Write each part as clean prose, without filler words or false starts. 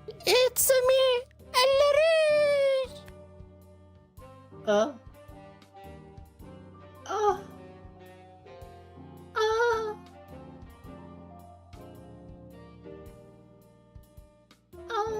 It's me, Ellery! Uh, uh, uh, uh.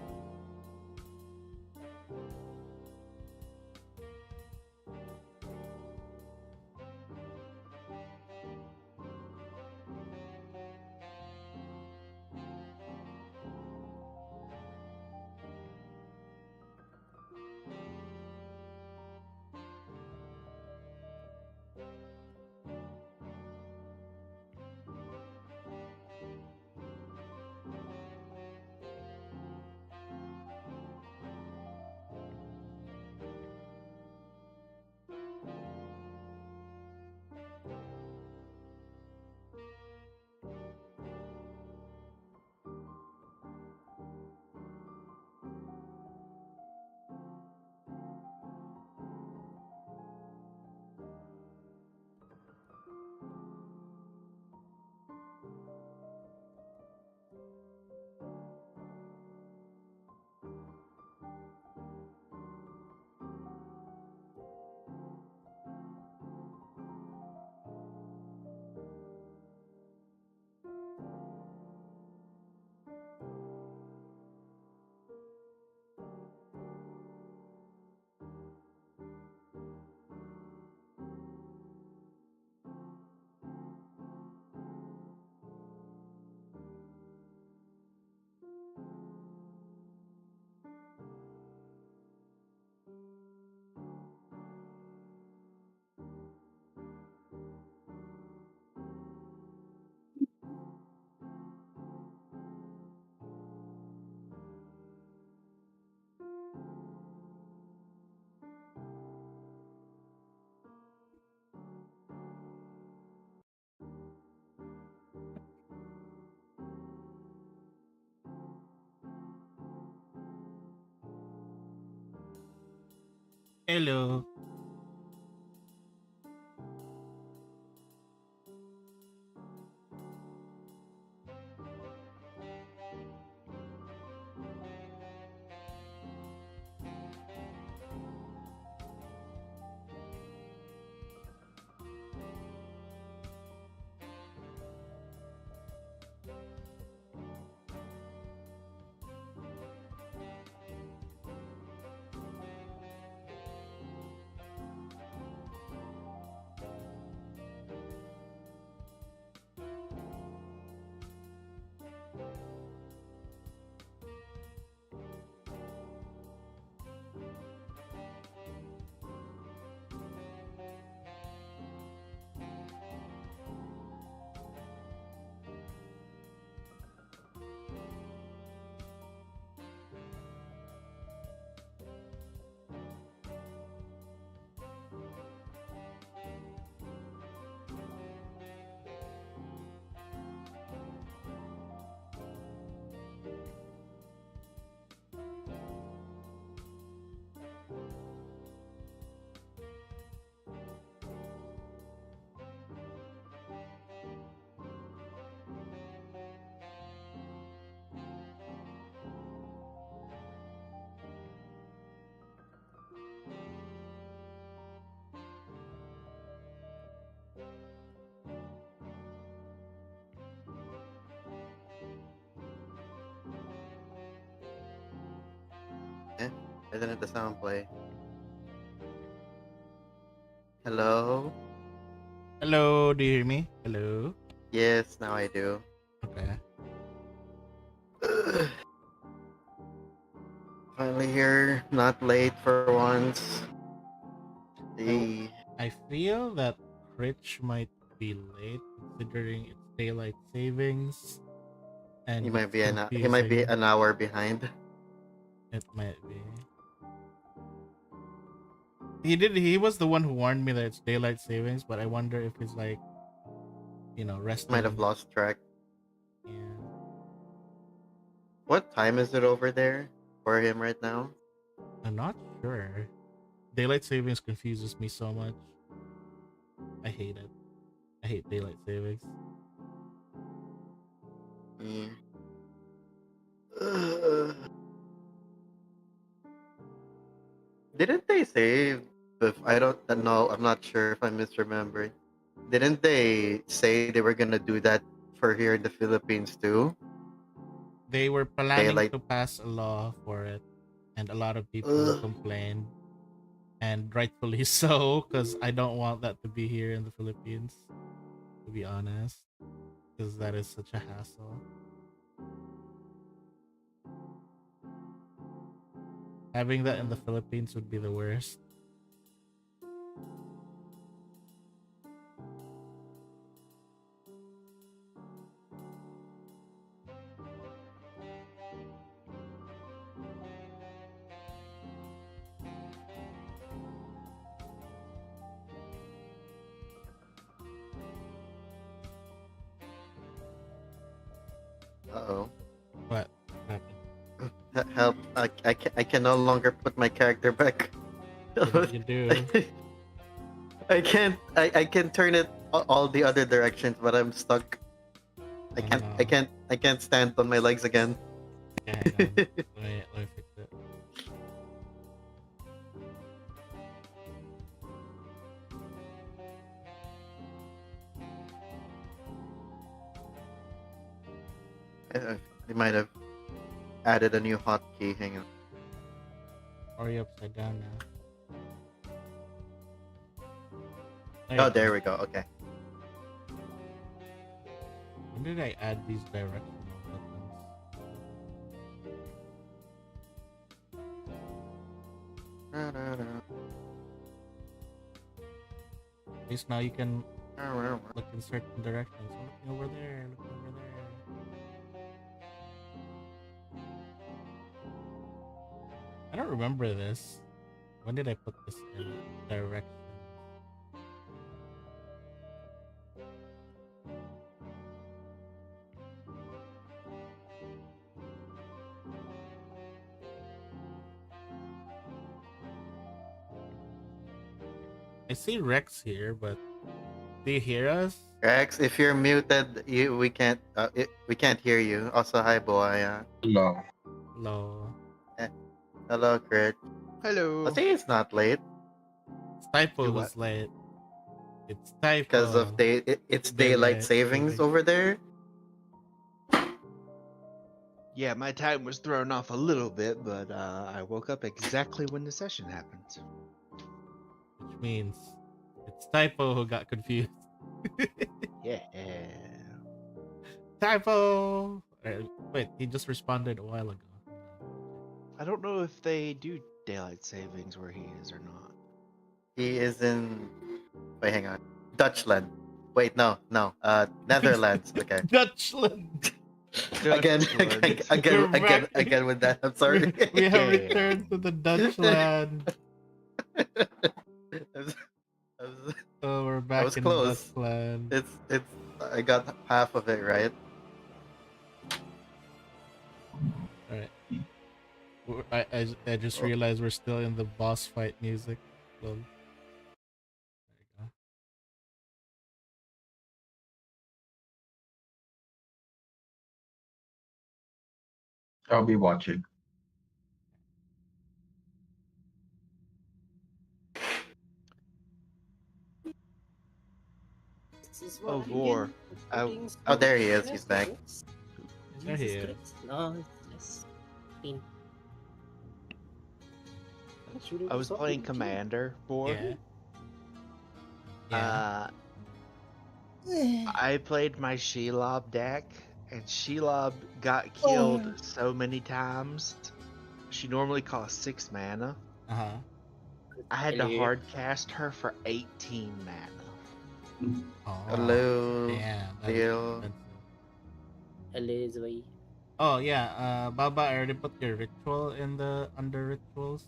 Hello. Eh, why didn't the sound play? Hello? Hello, do you hear me? Hello? Yes, now I do. Okay. Finally here, not late for once. I, The I feel that Rich might be late considering it's daylight savings and it's he might be confusing. an hour behind. It might be. He was the one who warned me that it's daylight savings, but I wonder if he's like, Might have resting. lost track. Yeah. What time is it over there for him right now? I'm not sure. Daylight savings confuses me so much. I hate it. I hate daylight savings. Mm. Ugh. Didn't they say? I don't know. I'm not sure if I'm misremembering. Didn't they say they were gonna do that for here in the Philippines too? They were planning Daylight. to pass a law for it, and a lot of people Ugh. complained, and rightfully so, because I don't want that to be here in the Philippines, to be honest, because that is such a hassle. Having that in the Philippines would be the worst. Uh-oh. What happened? Help! I can no longer put my character back. What did you do? I can't. I can turn it all the other directions, but I'm stuck. I Oh can't. I no. can't. I can't stand on my legs again. Yeah, hang on. Let me fix it. They might have added a new hotkey. Hang on. Or you upside down now. Oh, there we go. Okay. When did I add these directional buttons? At least now you can look in certain directions. I'm looking over there, looking over there. I don't remember this. When did I put this in? Directions. I see Rex here, but do you hear us? Rex, if you're muted, we can't. We can't hear you. Also, hi, boy. No. Hello. Hello, Crit. I Hello. think it's not late It's Typo Do who's what? late. It's Typo. because of it's daylight savings over there. Yeah, my time was thrown off a little bit, but I woke up exactly when the session happened. Which means it's Typo who got confused. Yeah. Typo! Wait, he just responded a while ago. I don't know if they do daylight savings where he is or not. He is in. Wait, hang on. Dutchland. Wait, no. Netherlands. Okay. Dutchland! Again, Dutchland. We're back. again with that. I'm sorry. We have Yeah. returned to the Dutchland. I was, Oh, we're I back was in close. Dutchland. It's. I got half of it right. Alright. I just realized we're still in the boss fight music. Lol. There you go. I'll be watching. Oh, Gore. Oh, there he is. He's back. There he is. No, it's just I was playing Commander, Gore. Yeah. Yeah. I played my Shelob deck, and Shelob got killed so many times. She normally costs 6 mana. Uh-huh. I had to Hello. hard cast her for 18 mana. Oh. Hello. Yeah. That's Deal. expensive. Hello, Zwei. Oh yeah, Baba, I already put your ritual in the under rituals.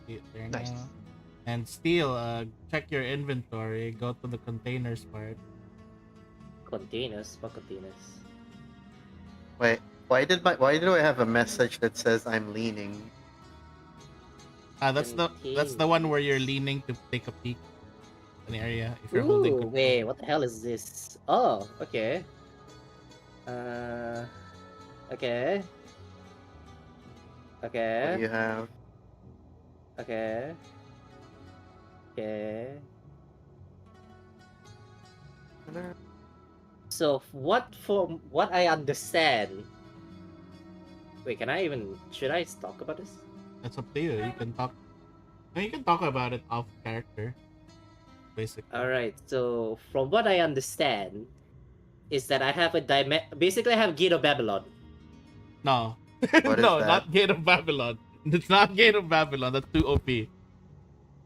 See it there Nice. now. And Steel, check your inventory. Go to the containers part. Containers? What containers? Wait. Why do I have a message that says I'm leaning? That's the one where you're leaning to take a peek an area if you're holding Ooh, control. wait, what the hell is this? Oh, okay. Okay. What do Okay. you have? Okay. Okay. So from what I understand. Wait, should I talk about this? That's up to you. You can talk. You can talk about it off character, basically. Alright, so from what I understand is that I have basically I have Gate of Babylon. No, What is no, that? not Gate of Babylon. It's not Gate of Babylon. That's too OP.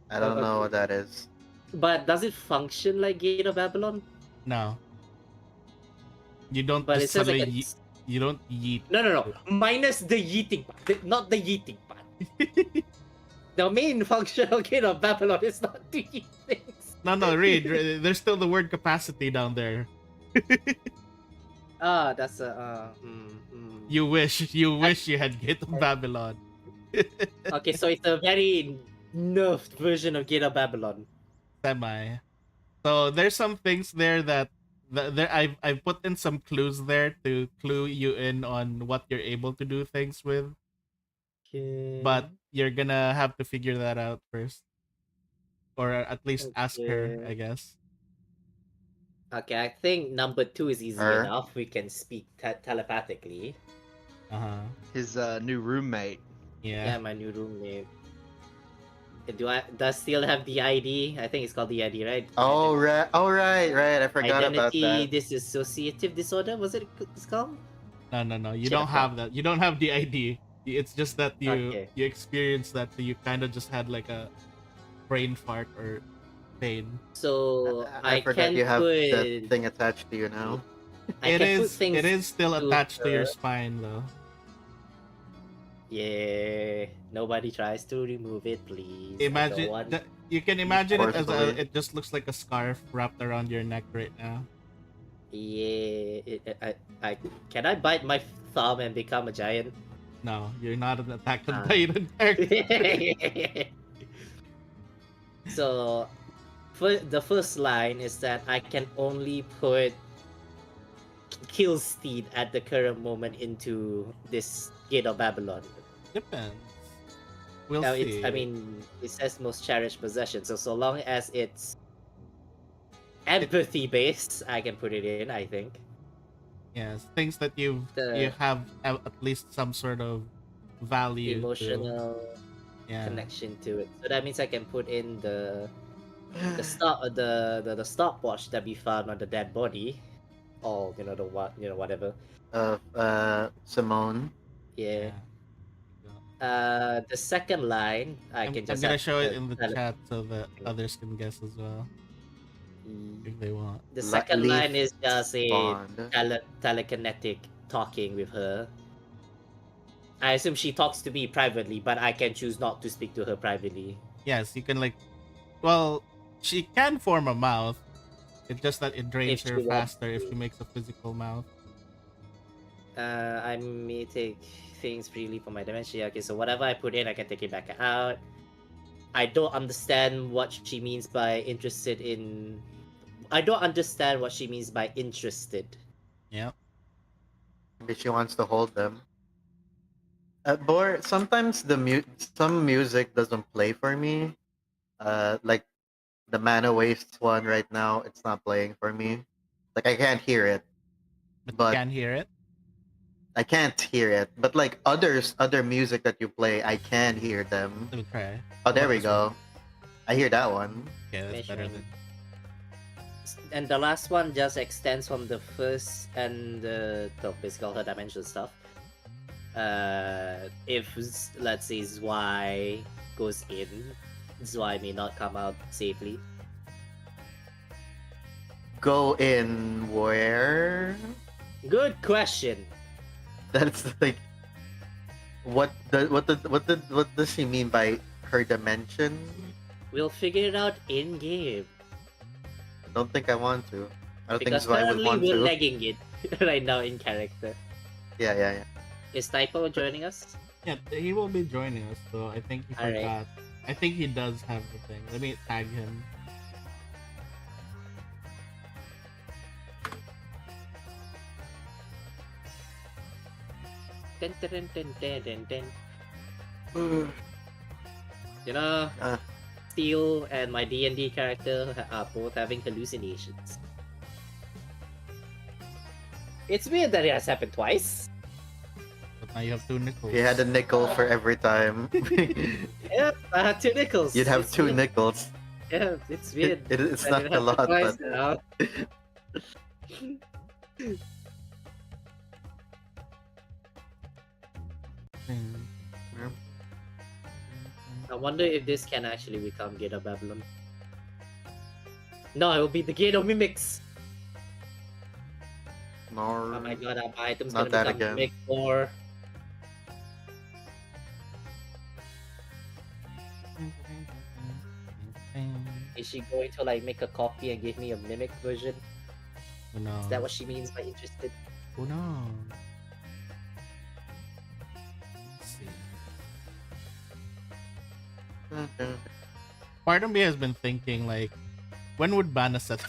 I don't know what that is. But does it function like Gate of Babylon? No, you don't But it just says I suddenly can you don't yeet. No. Minus the yeeting part. Not the yeeting part. The main function of Gate of Babylon is not to yeet things. No, read. There's still the word capacity down there. That's a You wish you had Gate of Babylon. Okay, so it's a very nerfed version of Gate of Babylon. Semi. So there's some things there that there I've put in some clues there to clue you in on what you're able to do things with, Okay. but you're gonna have to figure that out first, or at least ask her, Okay. I guess. Okay, I think number 2 is easy Her? enough. We can speak telepathically. His new roommate. Yeah, Yeah. my new roommate. Does still have the ID? I think it's called the ID, right? Oh right, right. I forgot about Identity that. dissociative disorder. Was it's called? No. You Shit, don't I have that. You don't have the ID. It's just that you Okay. you experienced that, so you kind of just had like a brain fart or pain. So I forgot can you have put that thing attached to you now. I can put things. It is still to attached to your her. spine though. Yeah, nobody tries to remove it, please. I don't Imagine want- that you can imagine it as Forcefully. it just looks like a scarf wrapped around your neck right now. Yeah, I can I bite my thumb and become a giant? No, you're not an Attack on Ah. Titan character. So, the first line is that I can only put kill steed at the current moment into this Gate of Babylon. Depends. We'll Now see. it says most cherished possession. So long as it's empathy based, I can put it in. I think. Yes, things that you The- have at least some sort of value to. Emotional Yeah. connection to it. So that means I can put in the stopwatch that we found on the dead body, or whatever. Simone. Yeah. Yeah. The second line I I'm can just. gonna have show it the in the chat so that others can guess as well Mm. if they want. The second Leaf line is just a Bond. telekinetic talking with her. I assume she talks to me privately, but I can choose not to speak to her privately. Yes, you can well, she can form a mouth. It's just that it drains If her she wants faster if to. she makes a physical mouth. I may take things freely for my dementia. Okay, so whatever I put in, I can take it back out. I don't understand what she means by interested in. I don't understand what she means by interested. Yeah. Maybe she wants to hold them. Sometimes some music doesn't play for me. Like the Mana Waste one right now, it's not playing for me. Like I can't hear it. But But- you can hear it. I can't hear it. But like other music that you play, I can hear them. Let me try. Oh, there we This one. go. I hear that one. Okay, that's better Measuring. than. And the last one just extends from the first and basically all her dimensional stuff. If let's say Zwei goes in, Zwei may not come out safely. Go in where? Good question. That's like what does she mean by her dimension? We'll figure it out in game. I don't think I want to. I don't Because think Zwei would currently want we're to. legging it right now in character. Yeah. Is Typo joining us? Yeah, he will be joining us, so I think he Alright. forgot. I think he does have the thing. Let me tag him. Dun, dun, dun, dun, dun, dun, dun. You know, Uh, Steel and my D&D character are both having hallucinations. It's weird that it has happened twice. But now you have 2 nickels. if you had a nickel for every time, Yeah, I had 2 nickels. you'd have It's 2 weird. nickels. Yeah, it's weird. It's that not it a happened lot, twice but now. I wonder if this can actually become Gate of Babylon. No, it will be the Gate of Mimics. no. Oh my god, my item's Not gonna that become again. Mimic 4. Is she going to like make a copy and give me a Mimic version? Who knows? Is that what she means by interested? Who knows? Let's see. Part of me has been thinking, like, when would Bana set?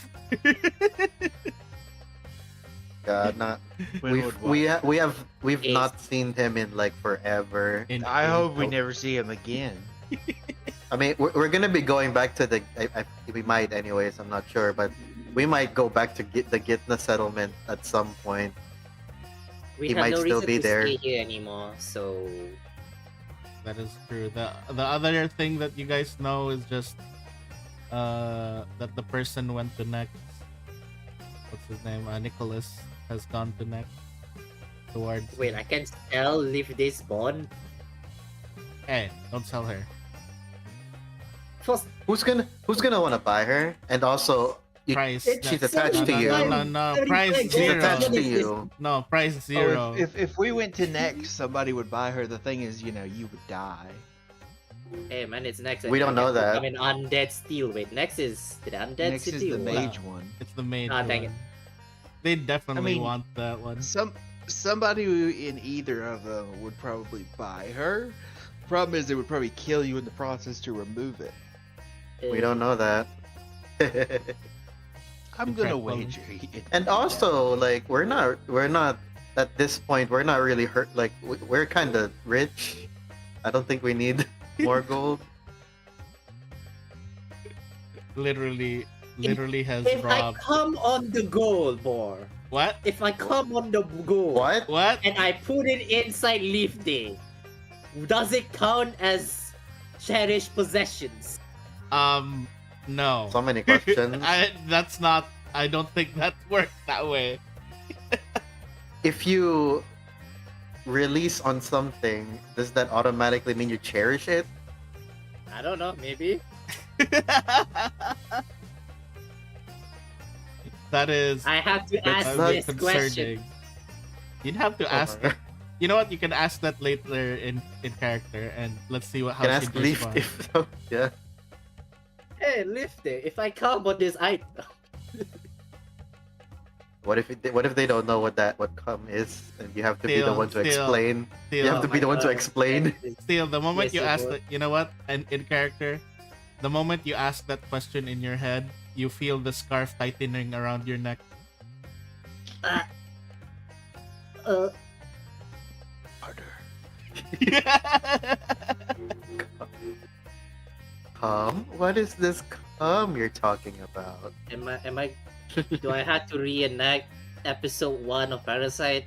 God, not. When would what? We've Ace. not seen him in like forever. I hope we Oh. never see him again. I mean, we're gonna be going back to the. We might, anyways. I'm not sure, but we might go back to the Gitna settlement at some point. We He have might no still reason be to there. stay here anymore, so That is true. The other thing that you guys know is just that the person went to next. What's his name? Nicholas has gone to next towards. wait, I can still leave this bond. Hey, don't sell her. First, Who's gonna want to buy her? And also, Price. she's that's- attached to no, you. No, no, price she's zero. attached to you. No, price zero. Oh, if we went to next, somebody would buy her. The thing is, you know, you would die. hey man, it's next. We don't know that. I mean, undead steel. Wait, next is the undead Next is city. the or what? mage one. It's the main Ah, dang it. one. They definitely I mean, want that one. Somebody who in either of them would probably buy her. Problem is, they would probably kill you in the process to remove it. We don't know that. I'm gonna Correct, wager. And also, like, we're not at this point. We're not really hurt. Like, we're kind of rich. I don't think we need more gold. Literally has If I robbed. come on the goal, Bor. What? If I come on the goal. What? What? And I put it inside Leaf Day, does it count as cherished possessions? No. So many questions. That's not. I don't think that works that way. If you release on something, does that automatically mean you cherish it? I don't know, maybe. That is. I have to That's ask not this question. You'd have to ask. Or- You know what? You can ask that later in character, and let's see what how Can she ask Leaf responds. if yeah. Hey, Leaf Day, if I come on this item. What if they don't know what cum is, and you have to be the one to explain? You have to Oh be the my one to God. explain. Still, the moment Yes, you it ask would. that, you know what? And in character, the moment you ask that question in your head, you feel the scarf tightening around your neck. Harder. Cum? What is this cum you're talking about? Am I do I have to reenact episode 1 of Parasite?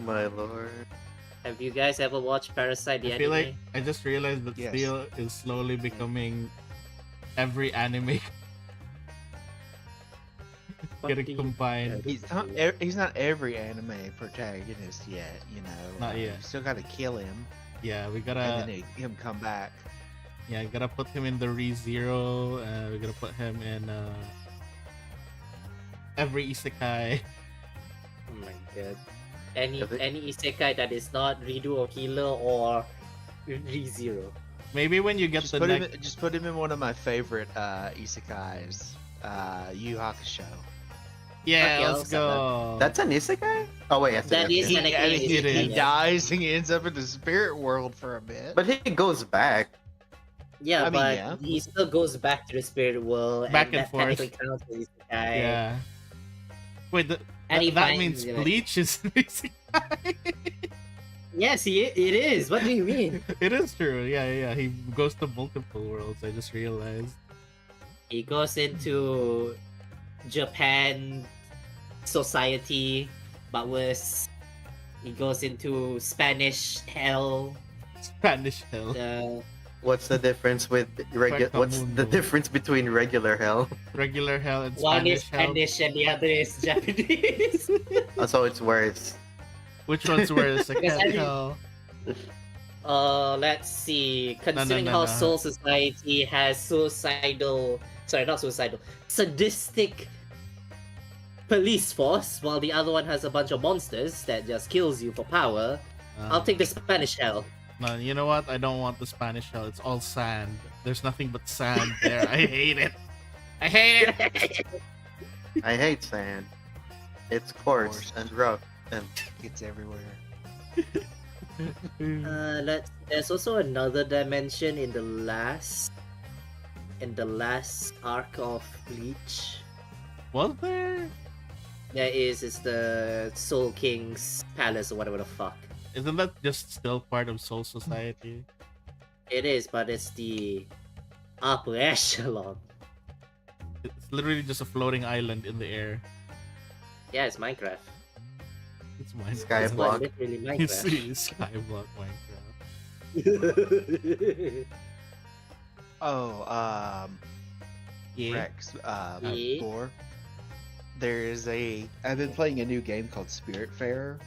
My lord. Have you guys ever watched Parasite the I feel anime? like I just realized that Yes. Steel is slowly becoming every anime What getting do you- combined. He's not every anime protagonist yet. You know. Not yet. You still gotta kill him, Yeah, we and gotta then him come back. gotta put him in the ReZero. We gotta put him in every isekai. Oh my god. Any Have it- isekai that is not Redo or Healer or ReZero. Maybe when you get Just the put, next. just put him in one of my favorite isekais, Yu Hakusho. Yeah, Okay, let's I'll go. That's an isekai? Oh wait, yes, That it is is. an and anime he is. dies and he ends up in the spirit world for a bit. But he goes back. Yeah, I mean, but yeah. he still goes back to the spirit world. Back and that forth. technically counts as isekai. Yeah. Wait, And he that finds, means like- Bleach is an isekai. Yes, it is. What do you mean? It is true. Yeah. He goes to multiple worlds. I just realized. He goes into Japan society, but worse. He goes into Spanish hell. Spanish hell. What's the difference with What's the Mundo. difference between regular hell? Regular hell and One is Spanish hell. Spanish and the other is Japanese. So it's worse. Which one's worse? I Because can't I mean- tell. Let's see. Considering how Soul Society has sadistic police force, while the other one has a bunch of monsters that just kills you for power, I'll take the Spanish hell. No, you know what? I don't want the Spanish hell. It's all sand. There's nothing but sand there. I hate it. I hate it. I hate sand. It's coarse and rough and It's everywhere. There's also another dimension in the last arc of Bleach. Was there? There is the Soul King's palace or whatever the fuck. Isn't that just still part of Soul Society? It is, but it's the upper echelon. It's literally just a floating island in the air. Yeah, it's Minecraft. It's Minecraft. Skyblock. It's quite literally You Minecraft. see, Skyblock Minecraft. Oh, Yeah. Rex, Yeah. 4. I've been playing a new game called Spiritfarer.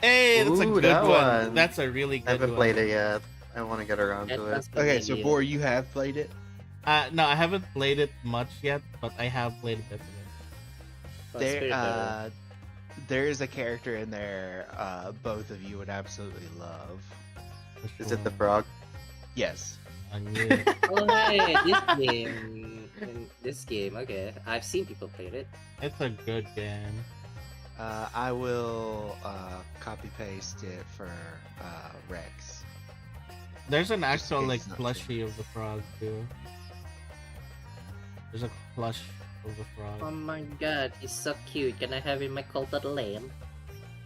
Hey, that's a Ooh, good that one. one. That's a really I good haven't one. played it yet. I want to get around That to it. was Okay, so really- Bor, you have played it. No, I haven't played it much yet, but I have played it. Oh, There, Spiritfarer. there is a character in there. Both of you would absolutely love. Is it the frog? Yes. I knew it. Oh, hey, this game. This game, okay. I've seen people play it. It's a good game. I will copy paste it for Rex. There's an Just in actual case like it's not plushie of the frog too. There's a plush of the Oh frog. my god, he's so cute. Can I have him in my cult of the lamb?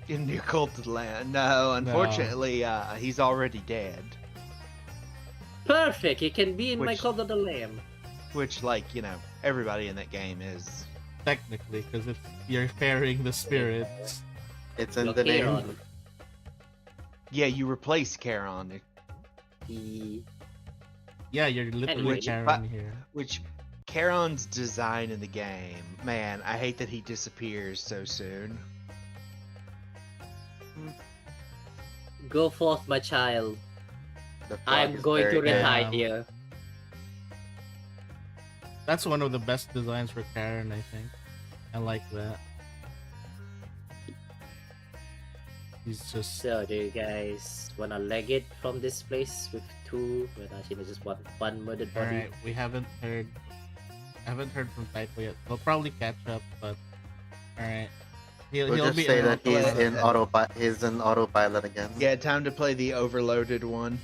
In your culted land. No, unfortunately, he's already dead. Perfect, he can be in my Which- cult of the lamb. Which, everybody in that game is. Technically, because you're ferrying the spirits. It's in the name. Locaron. Yeah, you replace Charon, He... Yeah, you're literally Anyway, carrying here. which Charon's design in the game. Man, I hate that he disappears so soon. Go forth, my child. The frog I'm is going to very good. retire here. That's one of the best designs for Karen, I think. I like that. He's just So, do you guys wanna leg it from this place with two? Well, actually, just one murdered body. alright. We haven't heard from Taiko yet. We'll probably catch up, but alright. We'll He'll just be say that he's autopilot. in he's in autopilot again. Yeah, time to play the overloaded one,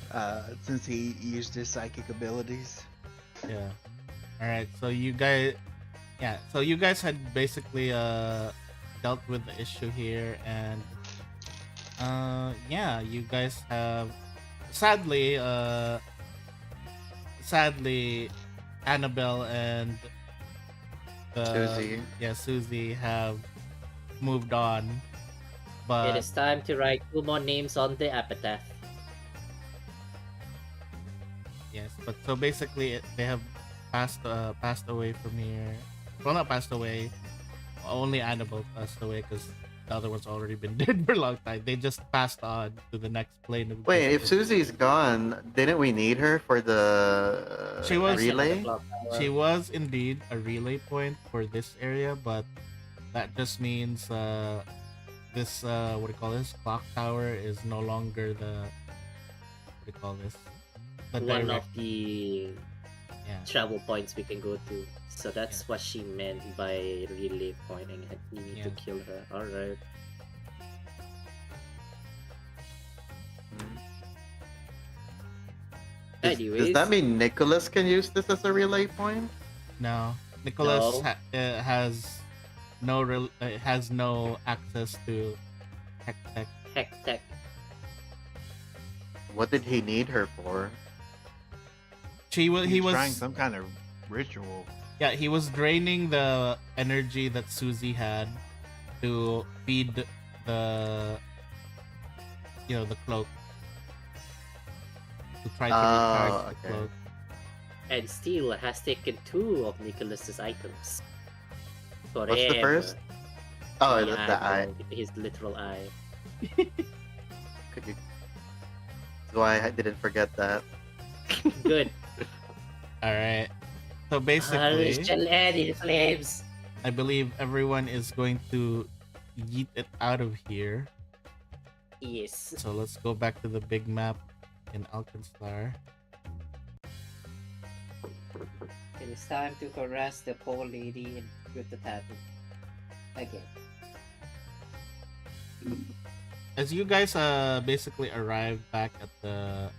since he used his psychic abilities. Yeah. All right. So you guys, had basically dealt with the issue here, and you guys have sadly Annabelle and Susie. Susie have moved on, but It is time to write 2 more names on the epitaph. yes, but so basically they have passed away from here. Well, not passed away. Only Annabelle passed away because the other one's already been dead for a long time. They just passed on to the next plane of Wait, if existence. Susie's gone, didn't we need her for the She was- relay? She was indeed a relay point for this area, but that just means this what do you call this clock tower is no longer the what do you call this the One direct of the yeah. travel points we can go to. So that's what she meant by relay pointing at you need to Yeah. kill her. Alright. Anyways, Does that mean Nicholas can use this as a relay point? No, Nicholas No. has no access to Tech. heck tech. What did he need her for? He He was trying was some kind of ritual. yeah, he was draining the energy that Susie had to feed the the cloak, to try to recharge Oh, the okay. cloak. And Steele has taken 2 of Nicholas's items. Forever. What's the first? Oh, The the eye. eyeball, his literal eye. Could you? So I didn't forget that. Good. All right. So basically, Shall end in flames. I believe everyone is going to yeet it out of here. Yes. So let's go back to the big map in Alkenstar. It is time to harass the poor lady and with the tavern. Again. As you guys basically arrive back at the,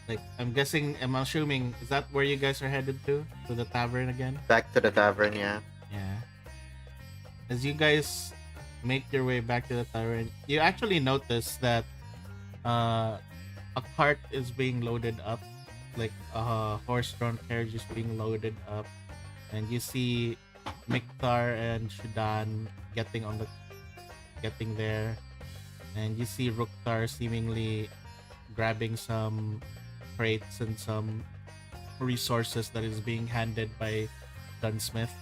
like, I'm assuming, is that where you guys are headed to the tavern again? Back to the tavern, yeah. Yeah. As you guys make your way back to the tavern, you actually notice that a cart is being loaded up, like a horse-drawn carriage is being loaded up, and you see Miktar and Shudan getting there, and you see Ruktar seemingly grabbing some crates and some resources that is being handed by Dunsmith.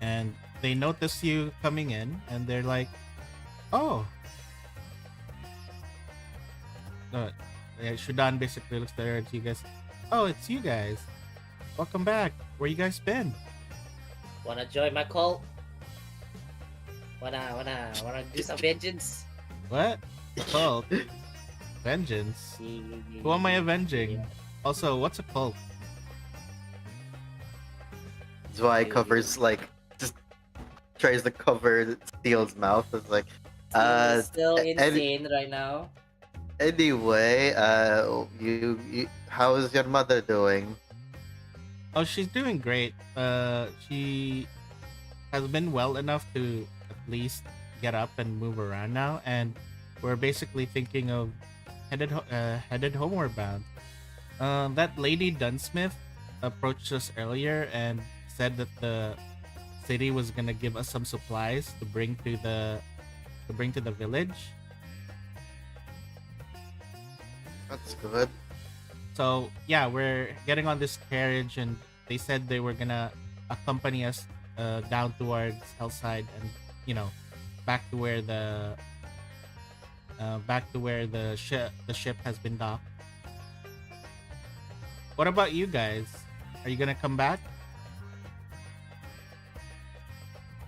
And they notice you coming in, and they're like, "Oh." Shudan basically looks there at you guys. "Oh, it's you guys. Welcome back. Where you guys been?" Wanna join my cult? Wanna do some vengeance? "What? A cult? Vengeance? Who am I avenging? Also, what's a cult?" Zwei covers just tries to cover Steel's mouth. It's like, Still and- insane right now. anyway, you how's your mother doing? Oh, she's doing great. She has been well enough to at least get up and move around now, and we're basically thinking of headed homeward bound. That lady Dunsmith approached us earlier and said that the city was gonna give us some supplies to bring to the village. That's good. So yeah, we're getting on this carriage, and they said they were gonna accompany us down towards Hellside, and back to where the ship has been docked. What about you guys? Are you gonna come back?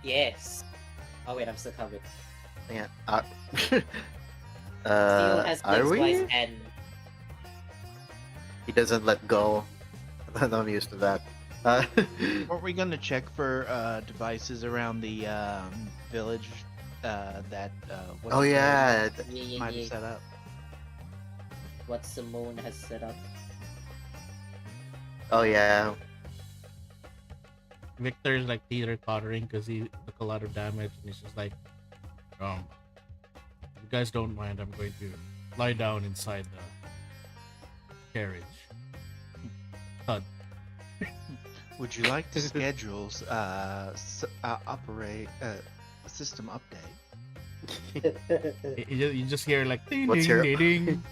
Yes. Oh wait, I'm still covered. Yeah. Steel has Are fixed Twice we? and He doesn't let go. I'm used to that. Weren't we gonna check for devices around the village that what's Oh it yeah. might have set up? what Simone has set up. Oh yeah. Victor's like teeter-tottering because he took a lot of damage, and he's just like, if you guys don't mind, I'm going to lie down inside the carriage. Thud. Would you like to schedule operate system update? You just hear like ding What's ding your- ding ding.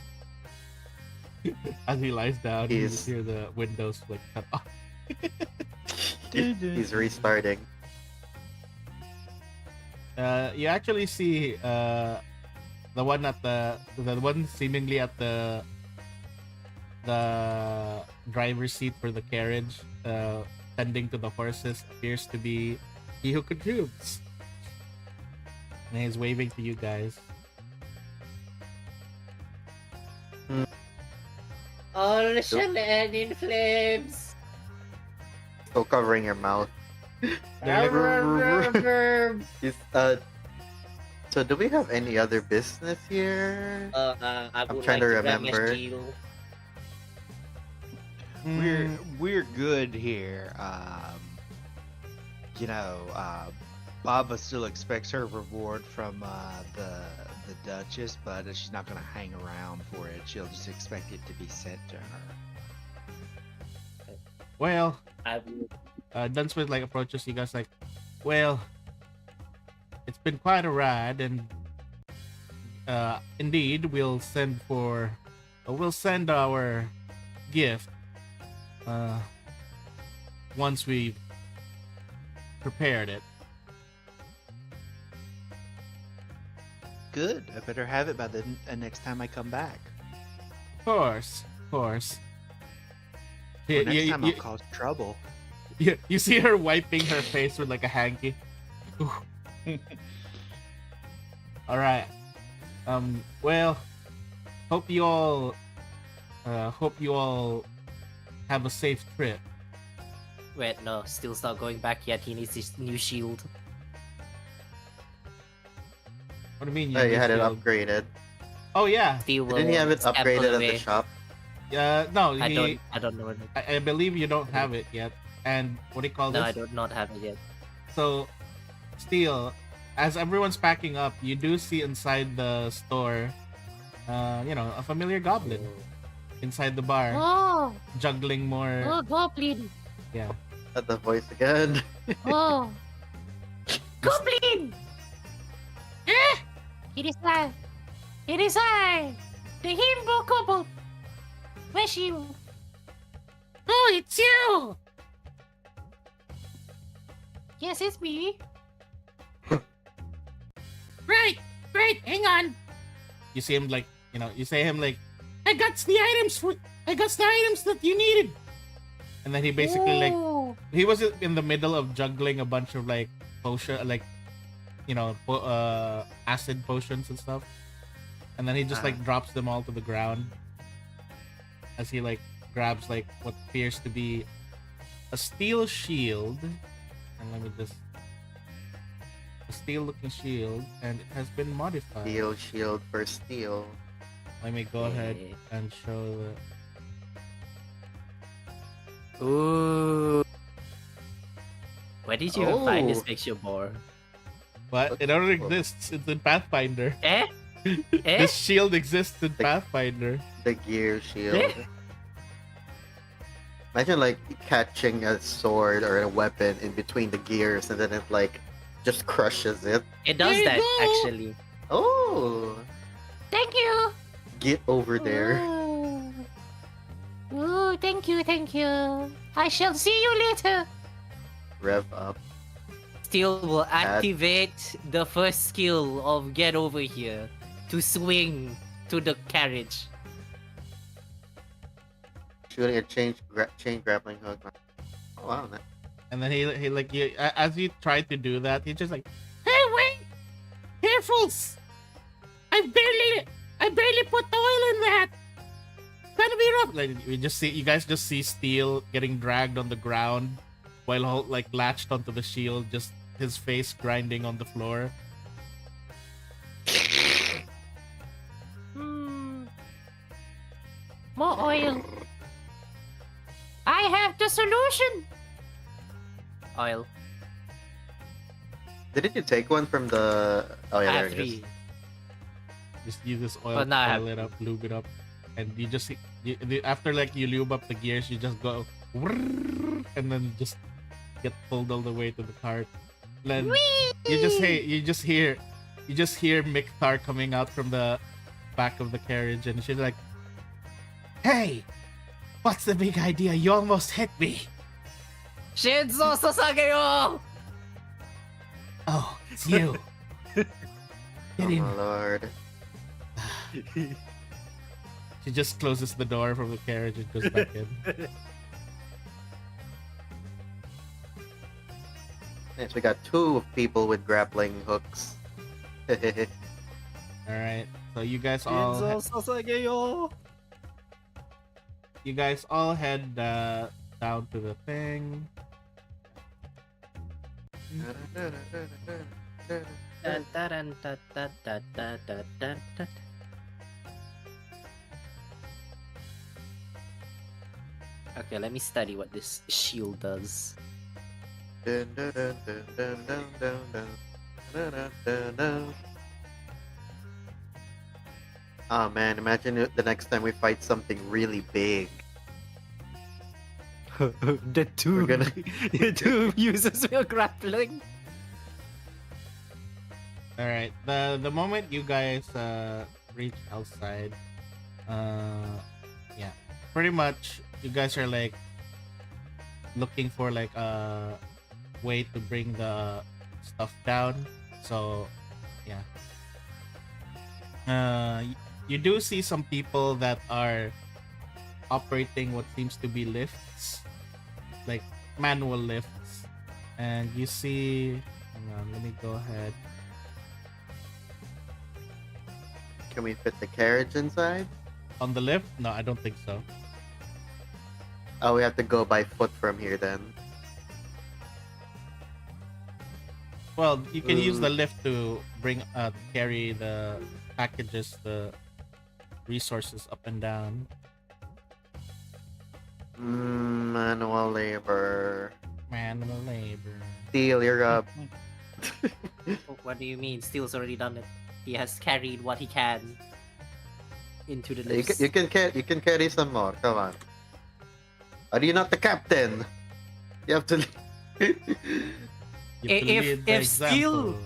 As he lies down, you He's- just hear the windows like cut off. He's restarting. You actually see the one seemingly at the driver's seat for the carriage, tending to the horses, appears to be he who contributes, and he's waving to you guys. All shall end in flames. Still covering your mouth. They're like, He's, so do we have any other business here? I would trying like to grab my remember. shield. We're good here. Baba still expects her reward from the Duchess, but she's not gonna hang around for it. She'll just expect it to be sent to her. Well, I Dunsmith like approaches you guys like, well, it's been quite a ride, and indeed we'll send our gift once we've prepared it. Good. I better have it by the next time I come back. Of course. Or next time I'll cause trouble. You see her wiping her face with like a hanky. All right. Well, hope you all have a safe trip. wait, no, Steel's not going back yet. He needs his new shield. What do you mean? Oh, you had it shield? upgraded. Oh yeah. Steel will Didn't he have it step upgraded at away. the shop? No, I don't know. I believe you don't have it yet. And what do you call No, this? I do not have it yet. So, Steel, as everyone's packing up, you do see inside the store, a familiar goblin inside the bar, Oh, juggling more. oh, goblin. Yeah. At the voice again. Oh, goblin. It is I. It is I, the himbo kobold. Where's you? Oh, it's you. Yes, it's me. Right, hang on. You see him like, you say him like, I got the items that you needed. And then he basically like, Oh. he was in the middle of juggling a bunch of like potion, like, acid potions and stuff. And then he just like drops them all to the ground as he like grabs like what appears to be a steel shield. And let me just, a steel looking shield, and it has been modified. Steel shield for steel. Let me go ahead and show the. Ooh. Where did you even find this Oh. picture, Bor? But it already exists. It's in Pathfinder. Eh? This shield exists in Pathfinder. The gear shield. Imagine like catching a sword or a weapon in between the gears and then it like just crushes it. It does There you that, go. actually. Oh, Thank you. get over there. Oh. Oh, thank you. I shall see you later. Rev up. Steel will activate the first skill of Get Over Here to swing to the carriage. Shooting a chain grappling hook. Oh wow. And then he like you as you try to do that, he just like, Hey, wait! Careful! I barely put oil in that. gonna be rough. Like you guys just see Steel getting dragged on the ground while like latched onto the shield, just his face grinding on the floor. More oil. I have the solution. Oil. Didn't you take one from the? Oh yeah, I there have it is. 3. Just use this oil, But now I oil it up, lube it up, and you just after like you lube up the gears, you just go and then just get pulled all the way to the cart. Then you just hear Mikthar coming out from the back of the carriage, and she's like, "Hey, what's the big idea? You almost hit me." Shinzo Sasageyo! Oh, it's you. Oh Get in. my lord. She just closes the door from the carriage and goes back in. Yes, we got 2 people with grappling hooks. All right, so you guys all Sasageyo! you guys all head down to the thing. Okay, let me study what this shield does. Dun, dun, dun, dun, dun, dun, dun, dun. Dun, dun, dun, dun. Oh man, imagine the next time we fight something really big. The two, gonna- the two users were grappling. All right. The moment you guys reach outside, yeah, pretty much you guys are like looking for like a way to bring the stuff down. So, yeah. You do see some people that are operating what seems to be lifts, like manual lifts, and you see. Hang on, let me go ahead. Can we fit the carriage inside? On the lift? No, I don't think so. Oh, we have to go by foot from here then. Well, you can use the lift to carry the packages, the resources up and down. Manual labor. Manual labor. Steel, you're up. What do you mean? Steel's already done it. He has carried what he can into the You lifts. you can carry some more. Come on. Are you not the captain? You have to. You have to lead the if Steel- example.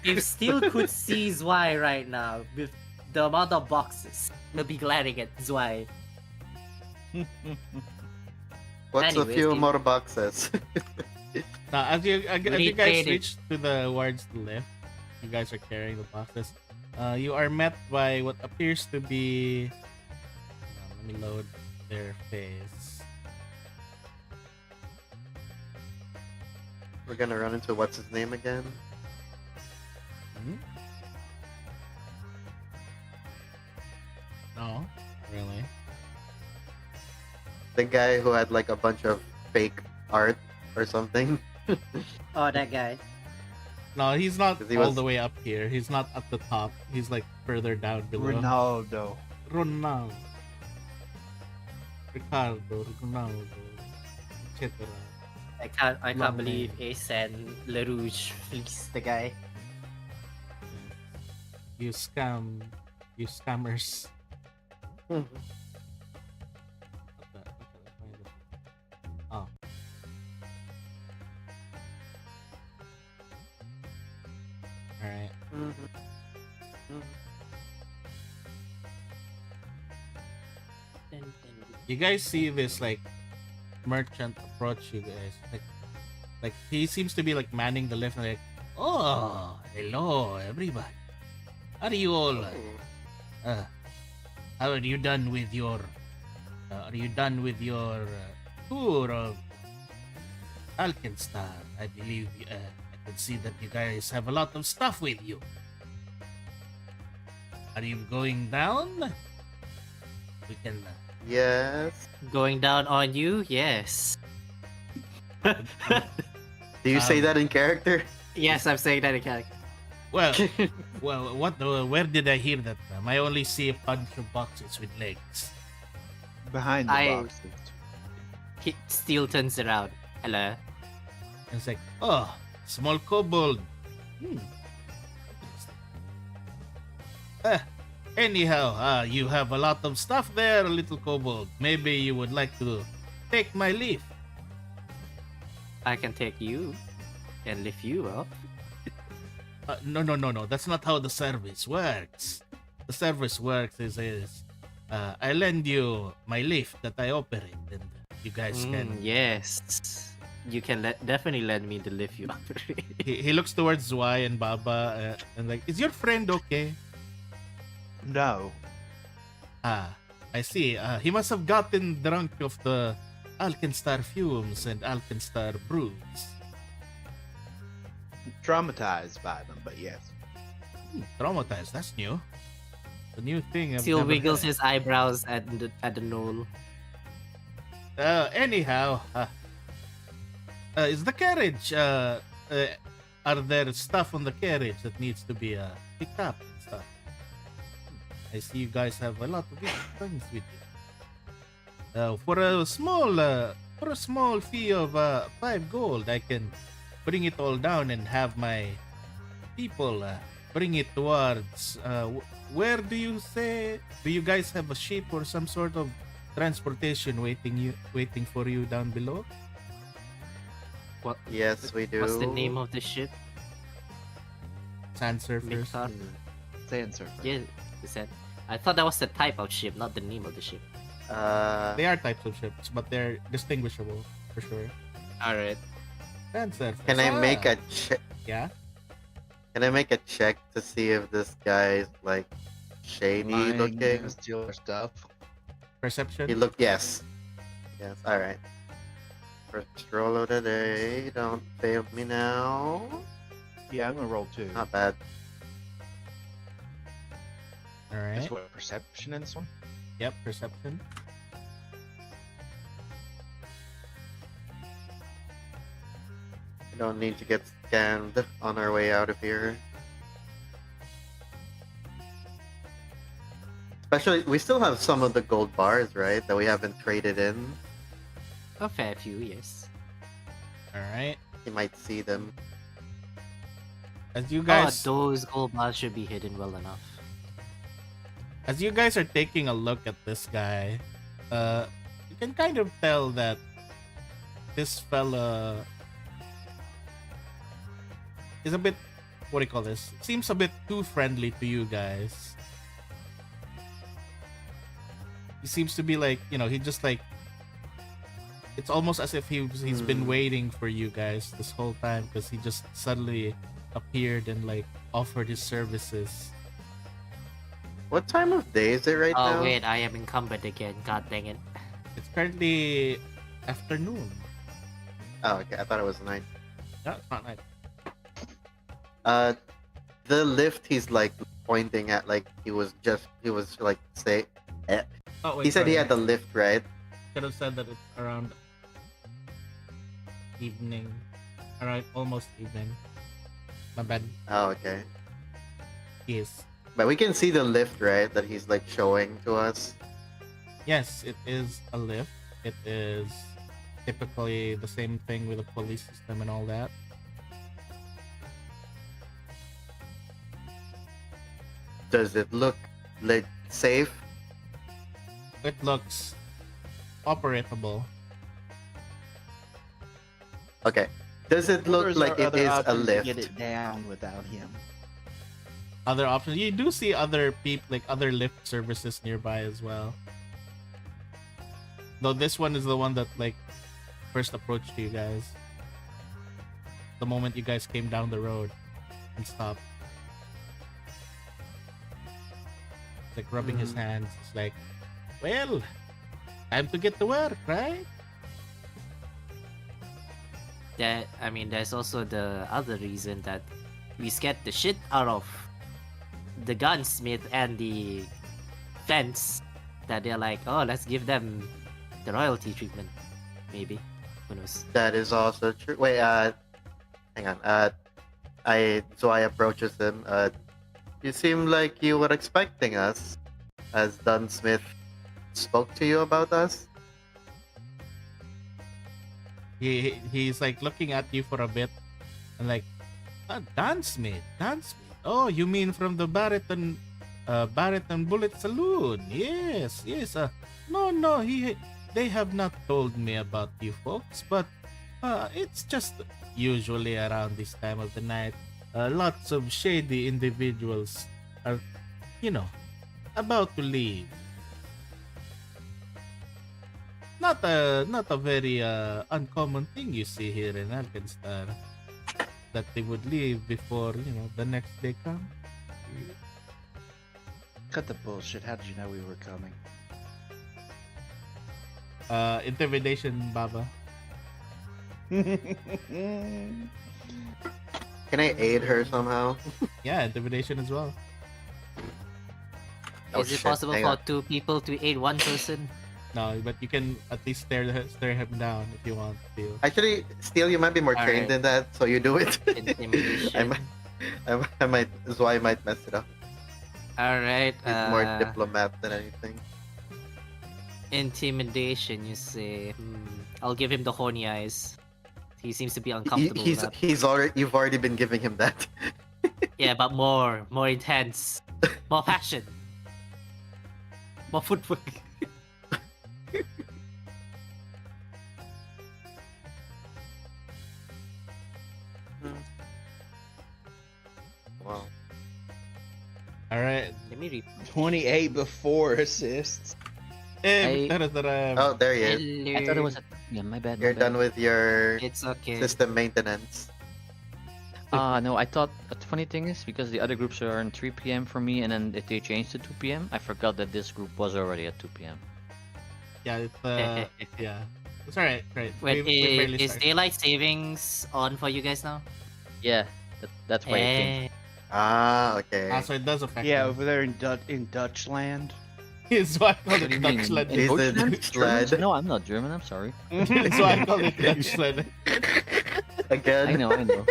If Steel could see Zwei right now with the amount of boxes, he'll be glaring at Zwei. What's a Anyways, few dude. more boxes? Now, as you guys Retraded. reach towards the lift, you guys are carrying the boxes. You are met by what appears to be. Hang on, let me load their face. We're gonna run into what's his name again? Hmm? No, really. The guy who had like a bunch of fake art or something. Oh, that guy. No, he's not 'Cause he all was- the way up here. He's not at the top. He's like further down below. Ronaldo. Ronaldo. Ricardo, Ronaldo, etc. I can't Long believe name. Ace and LaRouge fleeced the guy. You scammers. Mhm. What the- Oh. Alright. You guys see this like merchant approach you guys. Like he seems to be like manning the lift and like, oh, hello everybody. Are you all how are you done with your tour of Alkenstar? I believe I can see that you guys have a lot of stuff with you. Are you going down? We can Yes. Going down on you? Yes. Do you say that in character? Yes, I'm saying that again. well, where did I hear that from? I only see a bunch of boxes with legs. Behind the I- boxes. He still turns around. Hello. And it's like, oh, small kobold. Anyhow, you have a lot of stuff there, little kobold. Maybe you would like to take my leaf. I can take you and lift you up. No. That's not how the service works. The service works is I lend you my leaf that I operate, and you guys can. Yes. You can definitely lend me to lift you up. He looks towards Zwei and Baba and like, is your friend okay? No. I see. He must have gotten drunk of the Alkenstar fumes and Alkenstar brews. Traumatized by them, but yes. Traumatized. That's new. The new thing. I've Still never wiggles had. his eyebrows at the knoll. Anyhow, is the carriage? Are there stuff on the carriage that needs to be picked up and stuff? I see you guys have a lot of things with you. For a small For a small fee of 5 gold, I can bring it all down and have my people bring it towards. Where do you say? Do you guys have a ship or some sort of transportation waiting for you down below? What? Yes, we do. What's the name of the ship? Sand surfers. Mikar? Sand surfer. Yeah, is that? I thought that was the type of ship, not the name of the ship. They are types of ships, but they're distinguishable for sure. All right. Sand surfers. Can I make Ah, a check? Yeah. Can I make a check to see if this guy's like shady Buying looking? and steal our stuff. Perception. He look yes. Yes, alright. First roll of the day. Don't fail me now. Yeah, I'm gonna roll 2. Not bad. All That's right. what perception in this one. Yep. Perception. We don't need to get scammed on our way out of here. Especially, we still have some of the gold bars, right? That we haven't traded in. A fair few, yes. All right. You might see them. As you guys, Those gold bars should be hidden well enough. as you guys are taking a look at this guy, you can kind of tell that this fella is a bit, what do you call this? Seems a bit too friendly to you guys. He seems to be like, he just like, it's almost as if he's been waiting for you guys this whole time, because he just suddenly appeared and like offered his services. What time of day is it right now? Oh wait, I am encumbered again. God dang it. It's currently afternoon. Oh, okay. I thought it was night. No, it's not night. The lift he's like pointing at, like he was like say. Oh, wait, He said he sorry. had the lift, right? Could have said that it's around evening. Alright, almost evening. My bad. Oh, okay. Yes. But we can see the lift, right? That he's like showing to us. Yes, it is a lift. It is typically the same thing with the police system and all that. Does it look like safe? It looks operatable. Okay. Does it look Or is like there it other is a options to lift? Get it down without him. Other options. You do see other like other lift services nearby as well. Though this one is the one that like first approached you guys. The moment you guys came down the road and stopped. It's like rubbing his hands. It's like, well, time to get to work, right? There's also the other reason that we scared the shit out of the gunsmith and the fence. That they're like, oh, let's give them the royalty treatment. Maybe. Who knows? That is also true. Wait, hang on. Zwei approaches him. You seem like you were expecting us, as Dunsmith spoke to you about us. He's like looking at you for a bit and like, Dansmith. Oh, you mean from the Barrett and Bullet Saloon? Yes. No, they have not told me about you folks, but it's just usually around this time of the night, lots of shady individuals are, about to leave. Not a very uncommon thing you see here in Alkenstar, that they would leave before the next day comes. Cut the bullshit. How did you know we were coming? Intimidation, Baba. Can I aid her somehow? Yeah, intimidation as well. Oh, Is it shit, possible hang for on. 2 people to aid 1 person? No, but you can at least stare him down if you want to. Actually, Steel, you might be more trained Alright. than that, so you do it. Intimidation. I might. Zwei might mess it up. Alright. He's more diplomat than anything. Intimidation, you say. I'll give him the horny eyes. He seems to be uncomfortable with that. He's already. You've already been giving him that. Yeah, but more intense, more passion, more footwork. Wow. All right. Let me read. 28 before assists. Eh, I- Oh, there he is. I thought it was a... Yeah, my bad. You're my bad. done with your It's okay. system maintenance. No, I thought the funny thing is because the other groups are on 3 p.m. for me, and then if they changed to 2 p.m., I forgot that this group was already at 2 p.m. Yeah, it's yeah. It's alright, right. Wait, We barely is started. daylight savings on for you guys now? Yeah, that's why it changed. Ah, okay. So it does affect Yeah, him. over there in Dutch land. It's why I call What it do you mean? Dutchland. In He's the Deutschland? Dutchland. Germans? No, I'm not German. I'm sorry. That's why I call it Dutchland. Again. I know.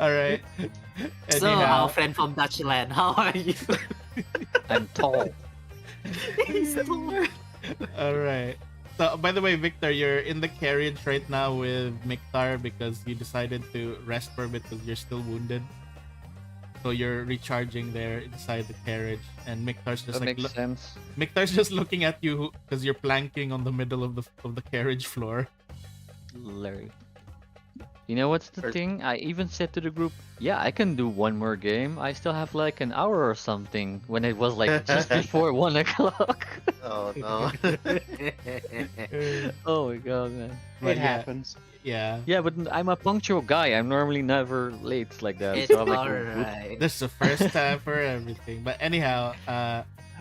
Alright. So, Anyhow, our friend from Dutchland, how are you? I'm tall. He's tall. alright. So, by the way, Victor, you're in the carriage right now with Miktar because you decided to rest for a bit because you're still wounded. So you're recharging there inside the carriage, and Miktar's just That like makes sense. Miktar's just looking at you because you're planking on the middle of the carriage floor. Larry. You know what's the thing? I even said to the group, yeah, I can do one more game. I still have like an hour or something when it was like just before 1 o'clock. Oh no. Oh my god, man. But It happens. Yeah. Yeah, but I'm a punctual guy. I'm normally never late like that. It's So I'm like, alright. This is the first time for everything. But anyhow,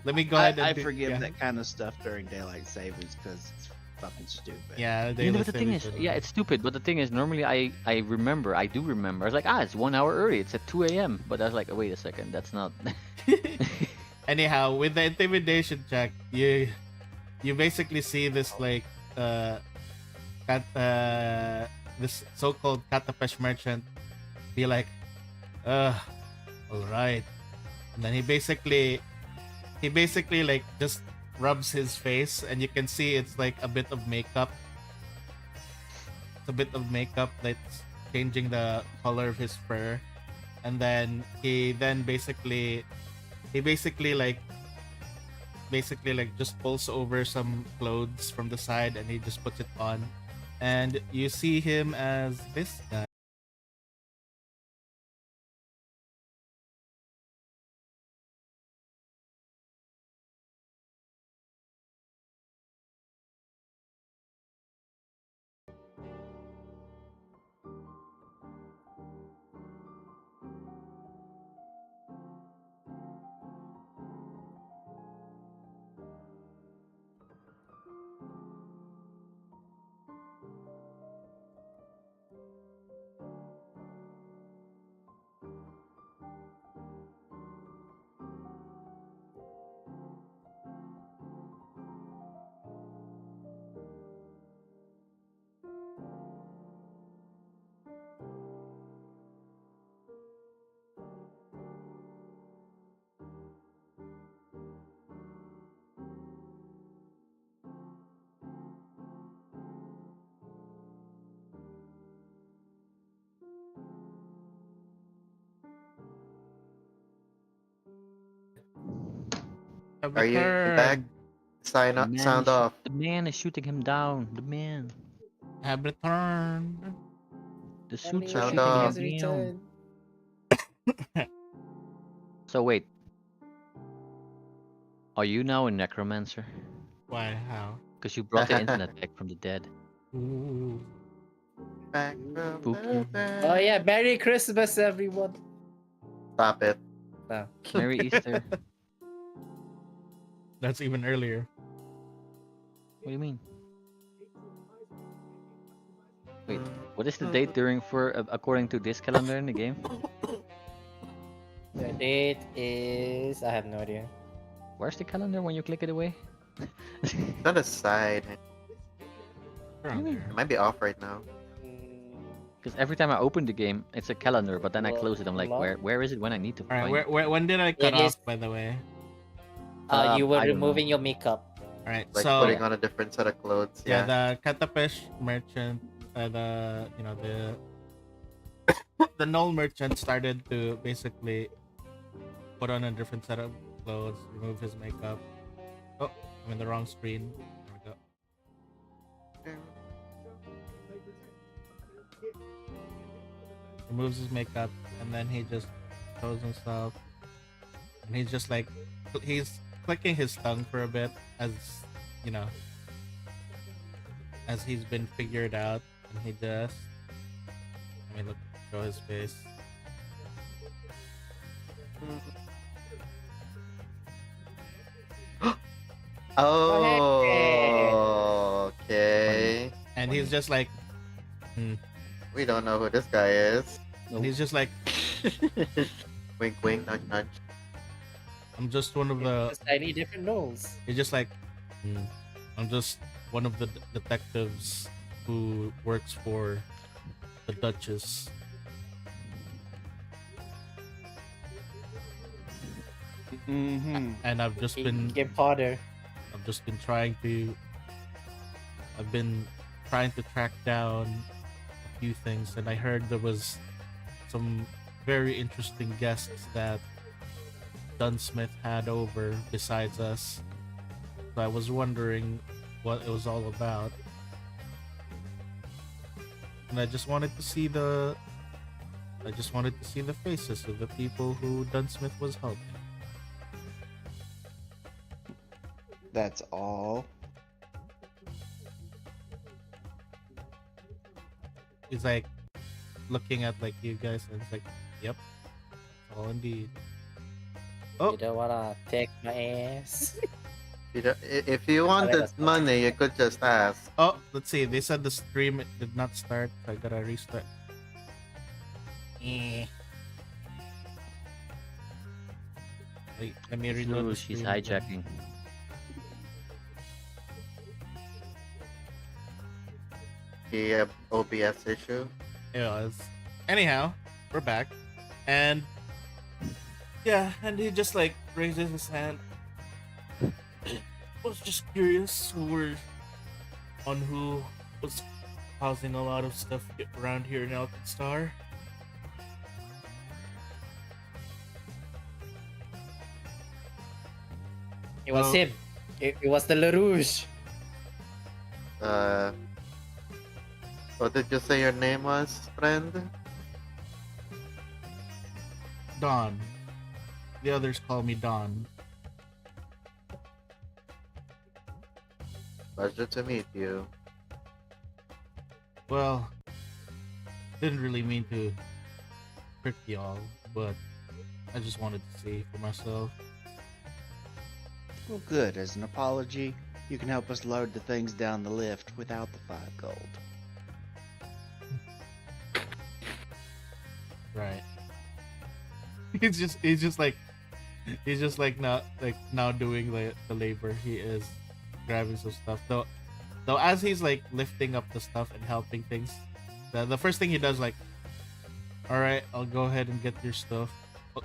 let me go ahead and I do- forgive yeah. that kind of stuff during daylight savings because it's fucking stupid. Yeah, You know, daily but the thing is, savings yeah, it's stupid. But the thing is, normally I do remember. I was like, it's 1 hour early. It's at 2 a.m. But I was like, wait a second, that's not. Anyhow, with the intimidation check, you basically see this like this so-called Katapesh merchant be like, all right, and then he basically like just rubs his face, and you can see it's like a bit of makeup. It's a bit of makeup that's changing the color of his fur, and then he basically like just pulls over some clothes from the side and he just puts it on, and you see him as this guy. Are you back? Sound off. The man is shooting him down. The man. Have returned. The suits Sound are shooting off. him down. So wait. Are you now a necromancer? Why? How? Because you brought the internet back from the dead. Ooh. Back from Spooky. the dead. Oh yeah, Merry Christmas, everyone. Stop it. Merry Easter. That's even earlier. What do you mean? Wait, what is the date during for according to this calendar in the game? The date is... I have no idea. Where's the calendar when you click it away? It's on the side. Around there. It might be off right now. Because every time I open the game, it's a calendar, but then I Well, close it. I'm like, well. where is it when I need to All find right, it? when did I cut It is- off? By the way, You were I don't know. removing your makeup. All right, Like so putting on a different set of clothes. yeah, Yeah. the Katapesh merchant, the the Null merchant started to basically put on a different set of clothes, remove his makeup. Oh, I'm in the wrong screen. There we go. Removes his makeup, and then he just shows himself, and he's just like he's clicking his tongue for a bit as you know as he's been figured out, and he just look, show his face. Oh, okay. And he's just like, We don't know who this guy is. and he's just like, Wink, wink, nudge, nudge. I'm just one of the. Just tiny different nose. He's just like, I'm just one of the detectives who works for the Duchess. Mm-hmm. And I've just been Potter. I've just been trying to track down a few things, and I heard there was some very interesting guests that Dunsmith had over besides us. So I was wondering what it was all about. And I just wanted to see the faces of the people who Dunsmith was helping. That's all. He's like looking at like you guys, and it's like, yep, that's all indeed. Oh, You don't wanna take my ass. If you wanted money, you could just ask. oh, let's see. They said the stream did not start. So I gotta restart. Wait, let me reload Ooh, the she's stream again. hijacking. The OBS issue. Anyways, anyhow, we're back, and yeah, and he just like raises his hand. I was just curious on who was causing a lot of stuff around here in Elkin Star. It was Well- him. It was the LaRouge. What did you say your name was, friend? Don. The others call me Don. Pleasure to meet you. Well, didn't really mean to trick y'all, but I just wanted to see for myself. Well, good. As an apology, you can help us load the things down the lift without the 5 gold. Right. He's just like now doing the labor. He is grabbing some stuff. Though as he's like lifting up the stuff and helping things, the first thing he does, like, all right, I'll go ahead and get your stuff.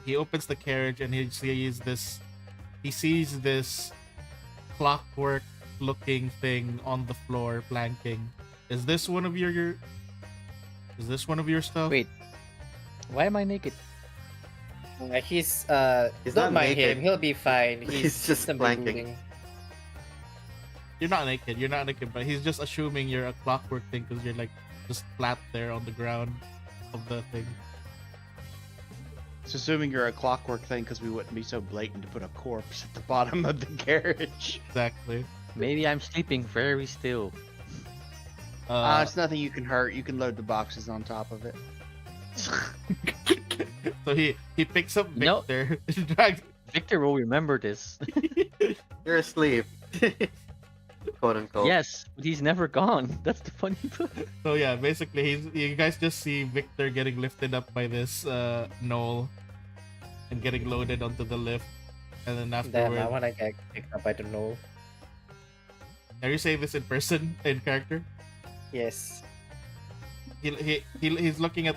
He opens the carriage and he sees this clockwork looking thing on the floor planking. Is this one of your stuff? Wait, why am I naked? He's He's don't not mind naked. him. He'll be fine. He's just simply blanking. moving. You're not naked, but he's just assuming you're a clockwork thing because you're like just flat there on the ground of the thing. It's assuming you're a clockwork thing because we wouldn't be so blatant to put a corpse at the bottom of the carriage. Exactly. Maybe I'm sleeping very still. It's nothing you can hurt. You can load the boxes on top of it. So he picks up No. Victor, drags. Victor will remember this. You're asleep. Quote unquote. Yes, but he's never gone. That's the funny part. So yeah, basically you guys just see Victor getting lifted up by this knoll and getting loaded onto the lift, and then Damn, I afterward, wanna get picked up. I don't know. are you saying this in person, in character? Yes. He's looking at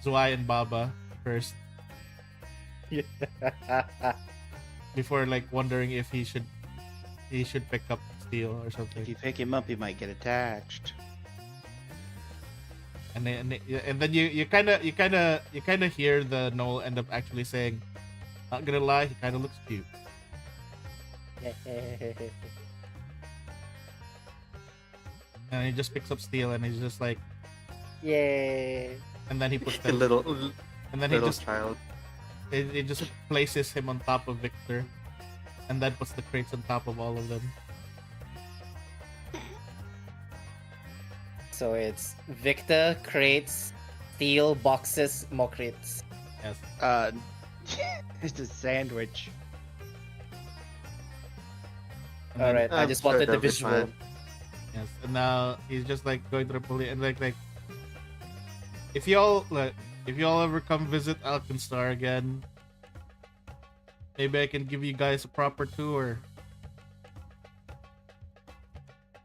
Zwei and Baba first. before like wondering if he should pick up steel or If something. you pick him up, he might get attached. And then you kind of hear the Noel end up actually saying, "Not gonna lie, he kind of looks cute." And he just picks up steel and he's just like, Yay. and then he puts A them, little and then he little just child. it just places him on top of Victor, and then puts the crates on top of all of them. So it's Victor, crates, steel, boxes, more crates. Yes. It's a sandwich. And then- Alright, I I'm just sure wanted the they'll be visual. fine. Yes, and now he's just like going to the police and like if y'all ever come visit Alkenstar again, maybe I can give you guys a proper tour.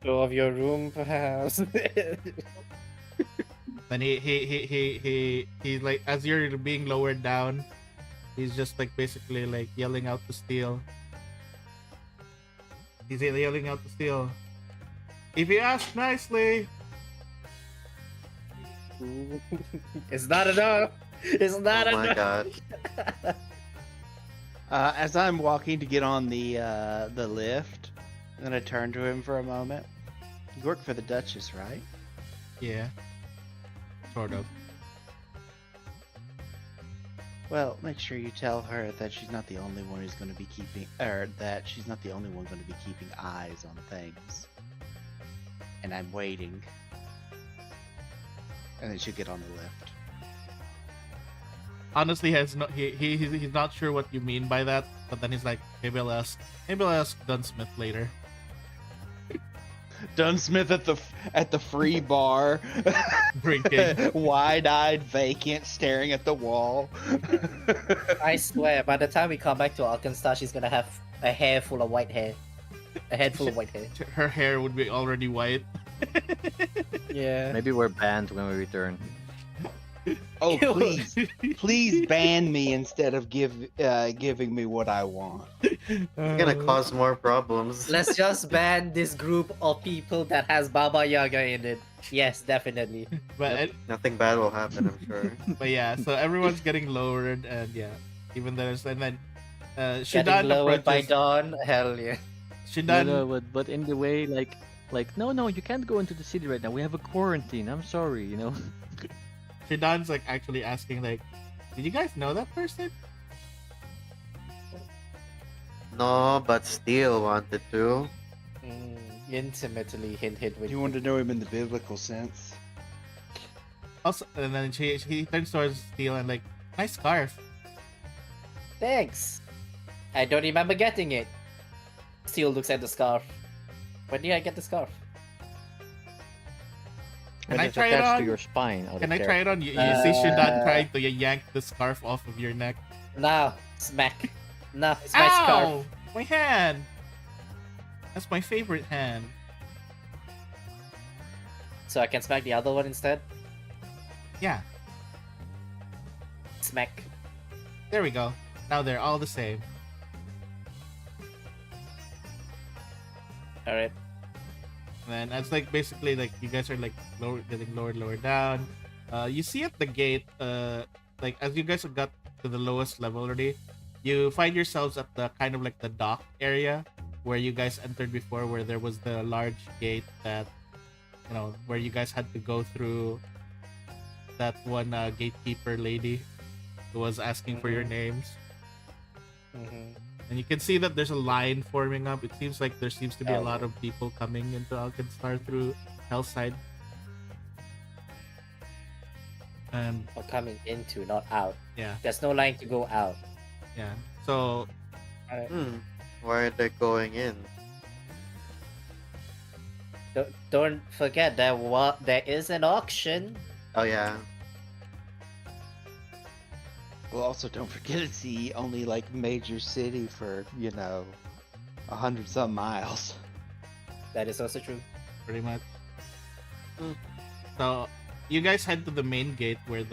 Tour of your room, perhaps. Then he like as you're being lowered down, he's just like basically like yelling out to Steel. He's yelling out to Steel. If you ask nicely. It's not enough. It's not Oh my enough. god. As I'm walking to get on the lift, I'm gonna turn to him for a moment. You work for the Duchess, right? Yeah. Sort of. Well, make sure you tell her that she's not the only one who's going to be keeping, or that she's not the only one going to be keeping eyes on things. And I'm waiting. And then she'll get on the lift. Honestly, he's not sure what you mean by that, but then he's like, maybe I'll ask Dunsmith later. Dunsmith at the free bar, Drinking. wide-eyed, vacant, staring at the wall. I swear, by the time we come back to Alkenstar, she's gonna have a hair full of white hair. A head full of white hair. Her hair would be already white. Yeah. Maybe we're banned when we return. Oh, please ban me instead of giving me what I want. It's gonna cause more problems. Let's just ban this group of people that has Baba Yaga in it. Yes, definitely. But Nothing bad will happen, I'm sure. but yeah, so everyone's getting lowered, and yeah, even there's and then Getting Shidan lowered by approaches. Dawn. Hell yeah. Shidan, No, but in the way, like no, you can't go into the city right now. We have a quarantine. I'm sorry, you know. Shidan's like actually asking like, did you guys know that person? No, but Steel wanted to. Intimately hint with You want to know him in the biblical sense? Also, and then he turns towards Steel and like, nice scarf. Thanks. I don't remember getting it. Steel looks at the scarf. When did I get the scarf? Can And I it's try it attached on? to your spine. Can I try it on? You see Shidan trying to yank the scarf off of your neck. No, smack. No, it's my scarf. Ow! My hand. That's my favorite hand. So I can smack the other one instead? Yeah, Smack. there we go. Now they're all the same. Alright. And then it's like basically like you guys are like getting lower down. You see at the gate, like as you guys have got to the lowest level already, you find yourselves at the kind of like the dock area where you guys entered before, where there was the large gate that, you know, where you guys had to go through that one gatekeeper lady who was asking for your names. And you can see that there's a line forming up. It seems like there seems to be a lot of people coming into Alkenstar through Hellside. And Or coming into, not out. yeah, There's no line to go out. yeah. So Why are they going in? Don't forget there is an auction. Oh yeah. Well, also don't forget it's the only like major city for 100-some miles. That is also true. pretty much. So you guys head to the main gate where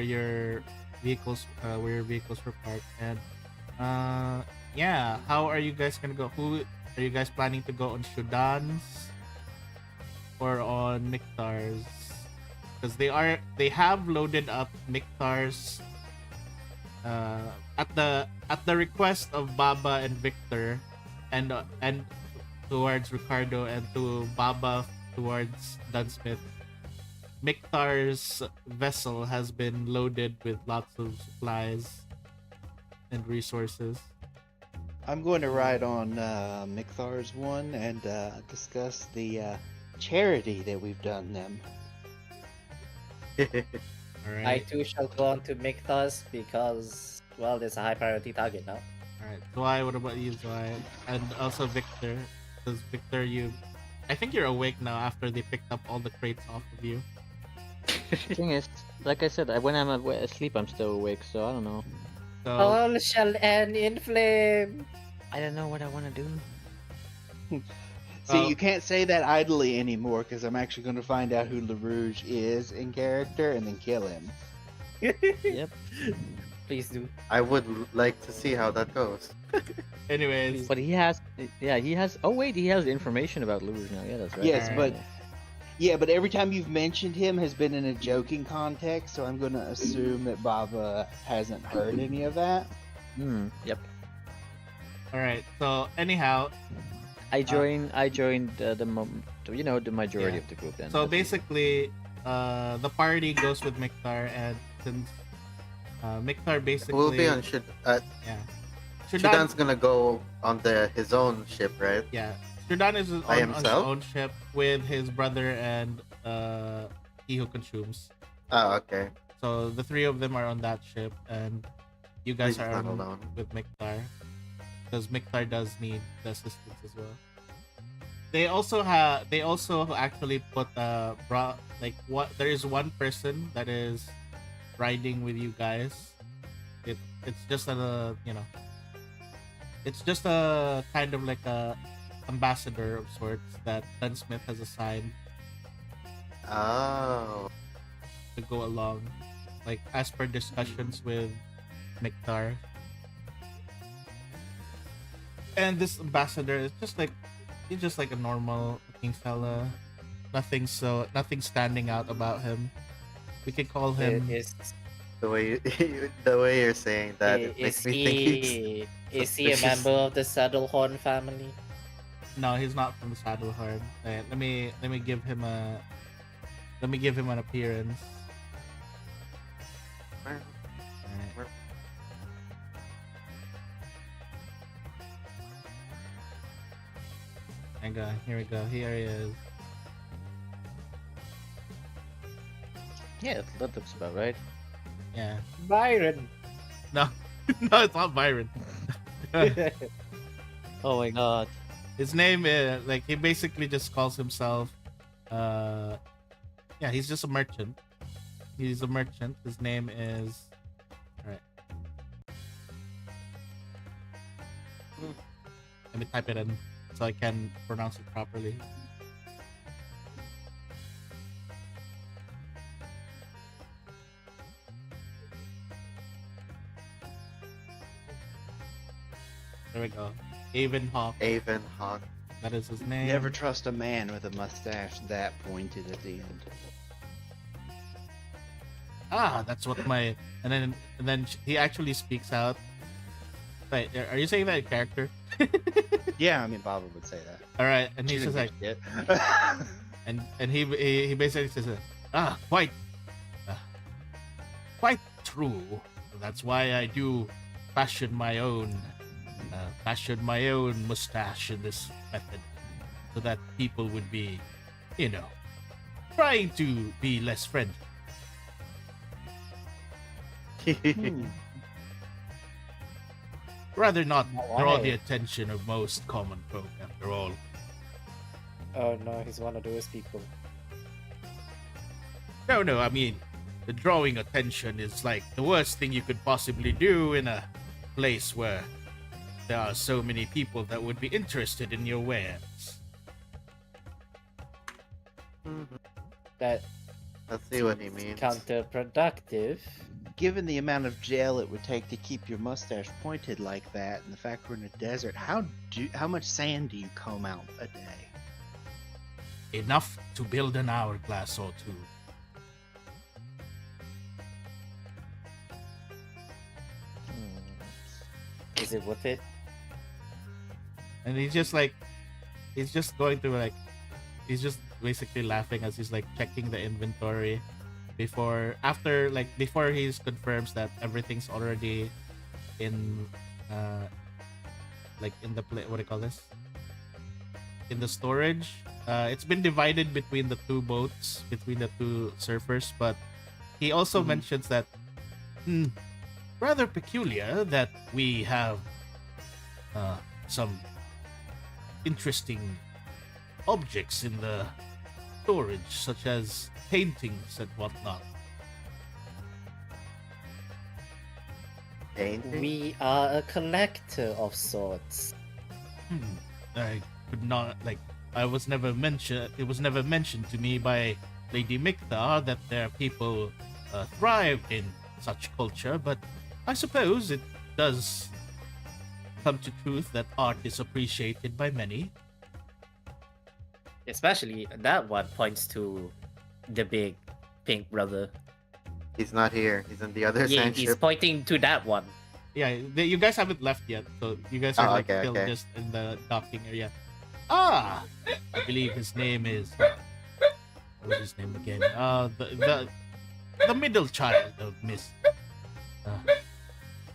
your vehicles were parked, and yeah, how are you guys gonna go? Who are you guys planning to go on Shudan's or on Miktar's? Because they have loaded up Miktar's at the request of Baba and Victor, and towards Ricardo, and to Baba towards Dunsmith. Miktar's vessel has been loaded with lots of supplies and resources. I'm going to ride on Mikthar's one and discuss the charity that we've done them. All I right, too shall go on to Mikthos because, well, there's a high priority target now. all right. Zwei, what about you, Zwei? And also Victor, because Victor, I think you're awake now after they picked up all the crates off of you. Thing is, like I said, when I'm asleep, I'm still awake, so I don't know. So All shall end in flame. I don't know what I want to do. See, Oh. you can't say that idly anymore because I'm actually going to find out who LaRouge is in character and then kill him. Yep. Please do. I would like to see how that goes. anyways, But he has. Oh wait, he has information about Luge now. Yeah, that's right. Yes, Alright. but every time you've mentioned him has been in a joking context, so I'm going to assume that Baba hasn't heard any of that. Yep. all right. So anyhow, I joined the majority Yeah. of the group then. so That's it. basically, the party goes with Miktar, and since Miktar basically We'll be on yeah. Shudan's gonna go on his own ship, right? Yeah, Shudan is on his himself? own ship with his brother and he who consumes. Oh, okay. So the three of them are on that ship, and you guys He's are not on alone. with Miktar, because Miktar does need the assistance as well. They also actually put there is one person that is riding with you guys. It's just it's just a kind of like a ambassador of sorts that Dunsmith has assigned Oh. to go along, like as per discussions with Miktar. And this ambassador is he's just like a normal looking fella. Nothing standing out about him. We could call him The way the way you're saying that, it makes me think he's is he a suspicious. member of the Saddlehorn family? No, he's not from the Saddlehorn. Let me give him an appearance. Alright. Hang on, here we go. Here he is. Yeah, that looks about right. Yeah. Byron. No, no, it's not Byron. Oh my god. His name is he basically just calls himself. Yeah, he's just a merchant. He's a merchant. His name is. Alright. Let me type it in so I can pronounce it properly. There we go. Avon Hawk. Avon Hawk. That is his name. Never trust a man with a mustache that pointed at the end. That's what my and then he actually speaks out. Wait, are you saying that in character? Yeah, I mean, Baba would say that. All right, and She he's just didn't like, give a shit. and he basically says, quite, quite true. That's why I do fashion my own mustache in this method, so that people would be, trying to be less friendly. Hmm. Rather not draw Why? the attention of most common folk, after all. Oh no, he's one of those people. No, I mean, the drawing attention is like the worst thing you could possibly do in a place where there are so many people that would be interested in your wares. Mhm. That Let's see what he means. counterproductive. given the amount of gel it would take to keep your mustache pointed like that, and the fact we're in a desert, how much sand do you comb out a day? Enough to build an hourglass or two. Is it worth it? And he's just going through like, he's just basically laughing as he's like checking the inventory before he confirms that everything's already in in the what do you call this, in the storage. It's been divided between the two boats, between the two surfers, but he also mentions that rather peculiar that we have some interesting objects in the storage, such as paintings and whatnot. Painting? We are a collector of sorts. I could not it was never mentioned to me by Lady Mikta that there are people thrive in such culture, but I suppose it does come to truth that art is appreciated by many. Especially that one points to the big pink brother. He's not here. He's on the other Yeah, sand he's ship. pointing to that one. Yeah, you guys haven't left yet, so you guys are okay, still okay. just in the docking area. I believe his name is what was his name again? The middle child of Miss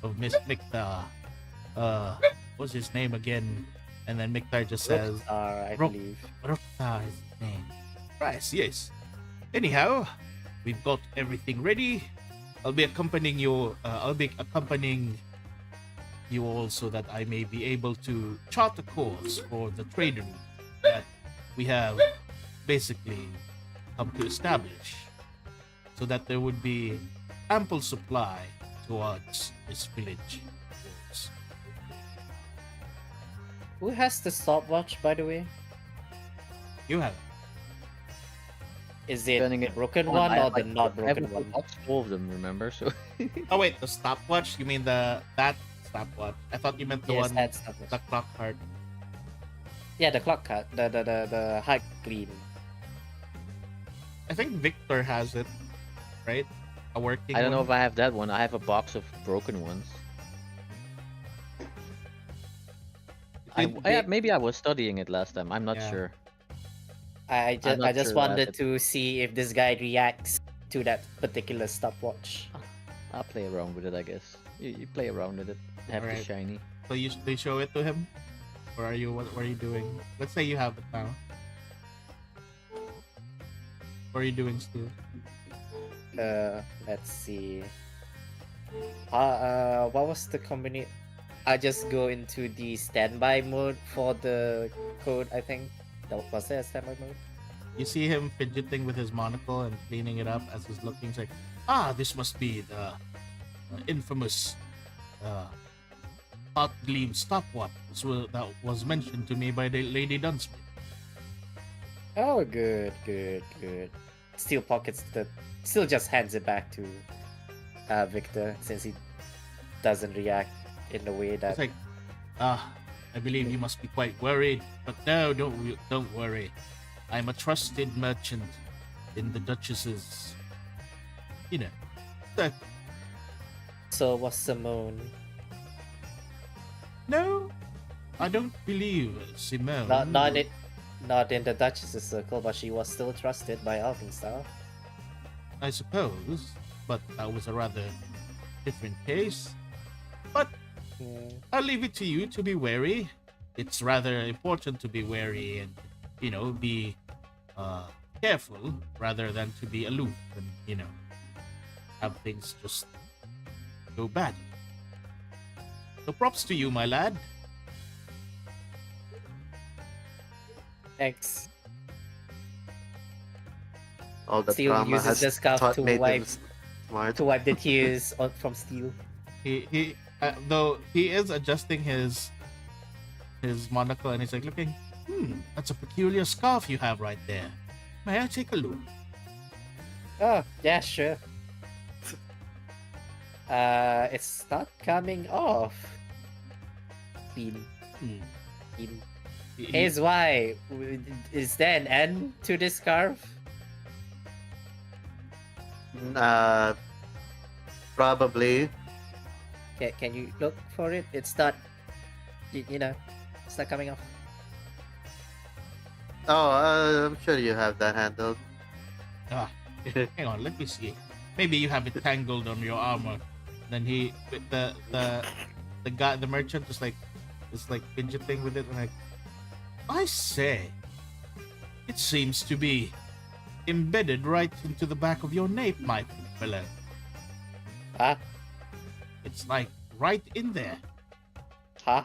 Mikta. What's his name again? And then Miktar just says I believe. Rokta is his name. Right, yes. Anyhow, we've got everything ready. I'll be accompanying you all so that I may be able to chart a course for the trader that we have basically come to establish, so that there would be ample supply towards this village. Who has the stopwatch, by the way? You have. Is it Turning the it broken on, one I or have, the like, not I have broken one? all of them, remember? So Oh wait, the stopwatch? You mean that stopwatch? I thought you meant the Yes, one, that stopwatch. the clock card. Yeah, the clock cut, the high clean. I think Victor has it, right? A working I don't know one? if I have that one. I have a box of broken ones. Maybe I was studying it last time. I'm not Yeah. sure. I I'm not just sure I have wanted it. to see if this guy reacts to that particular stopwatch. I'll play around with it, I guess. You play around with it. Have the Alright. shiny. So they show it to him, or are you? What are you doing? Let's say you have it now. What are you doing, Steve? Let's see. What was the combination? I just go into the standby mode for the code, I think. Was there a standby mode? You see him fidgeting with his monocle and cleaning it up as he's looking. He's like, this must be the infamous hot gleam stopwatch that was mentioned to me by the Lady Dunsmith. Oh, good. Still just hands it back to Victor, since he doesn't react in the way that. It's like, I believe you must be quite worried, but no, don't worry. I'm a trusted merchant in the Duchess's, circle. So was Simone. No, I don't believe Simone. Not in the Duchess's circle, but she was still trusted by Alkenstar. I suppose, but that was a rather different case. But I'll leave it to you to be wary. It's rather important to be wary and, be careful rather than to be aloof and, have things just go badly. So props to you, my lad. Thanks. All the Steel trauma uses has the scarf taught to made wipe- him smart. To wipe the tears from Steel. He though he is adjusting his monocle and he's like looking, that's a peculiar scarf you have right there. May I take a look? Oh, yeah, sure. It's not coming off. Bean. Hmm. Bean. He- Hey, Zwei, is there an end to this scarf? Probably. Can you look for it? It's not, you know, it's not coming off. Oh, I'm sure you have that handled. Ah, hang on, let me see. Maybe you have it tangled on your armor. Then he, with the guy, the merchant, is like fidgeting with it, and like, I say, it seems to be embedded right into the back of your nape, my fellow. Huh? It's like right in there. Huh?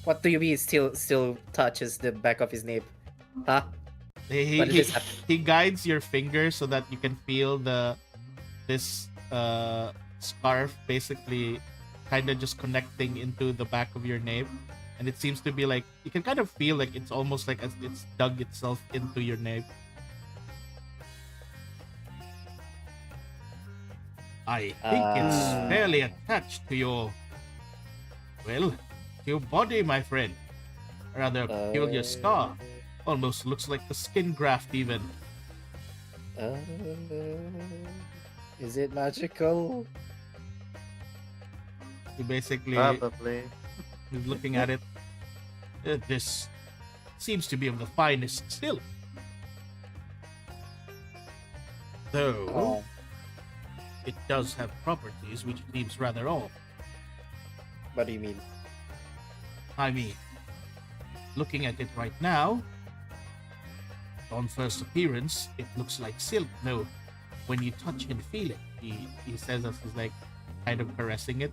What do you mean still touches the back of his nape? Huh? He, What he, is this? he guides your finger so that you can feel this scarf basically kind of just connecting into the back of your nape, and it seems to be like you can kind of feel like it's almost like as it's dug itself into your nape. I think it's fairly attached to your body, my friend. Rather peculiar scar. Almost looks like the skin graft even. Is it magical? He basically Probably. is looking at it. This seems to be of the finest silk. Though Oh, it does have properties which seems rather off. what do you mean? I mean, looking at it right now, on first appearance, it looks like silk. No, when you touch and feel it, he says as he's like kind of caressing it.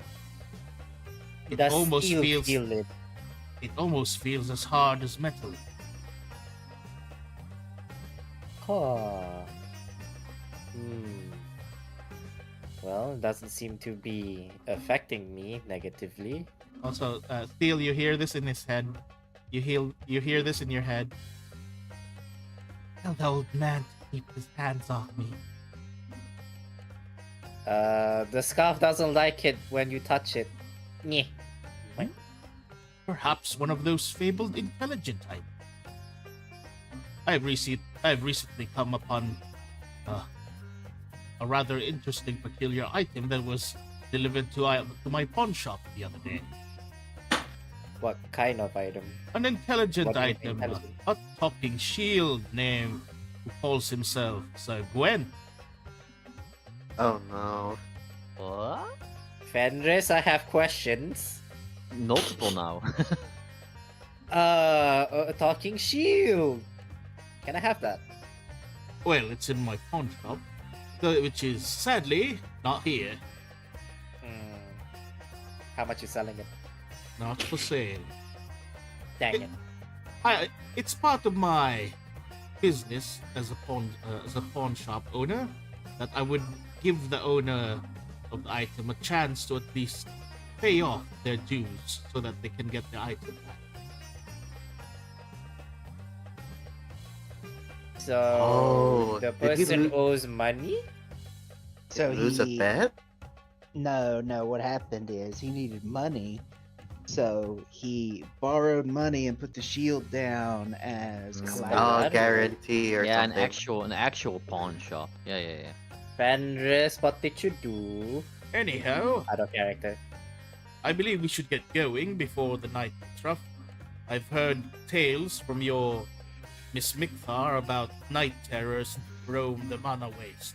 It Does almost steel feels feel it? it almost feels as hard as metal. Huh. Hmm. Well, it doesn't seem to be affecting me negatively. Also, Steel, you hear this in his head. You hear this in your head. Tell the old man to keep his hands off me. The scarf doesn't like it when you touch it. Nyeh. Perhaps one of those fabled intelligent type. I've recently come upon a rather interesting, peculiar item that was delivered to my pawn shop the other day. What kind of item? An intelligent What do you mean item, intelligent? a talking shield named who calls himself Sir Gwen. Oh no. What? Fenris, I have questions. Multiple now. A talking shield. Can I have that? Well, it's in my pawn shop, which is sadly not here, Hmm. How much you selling it? not for sale. Dang it. It's part of my business as a pawn shop owner that I would give the owner of the item a chance to at least pay off their dues so that they can get the item back. So Oh, the did he person owes money? So Lose a he bet? no. What happened is he needed money, so he borrowed money and put the shield down as collateral. Oh, Collateral. guarantee or Yeah, something. an actual pawn shop. Yeah. Fenris, what did you do? Anyhow, Out of character. I believe we should get going before the night gets rough. I've heard tales from your Miss Mikthar about night terrors that roam the mana wastes.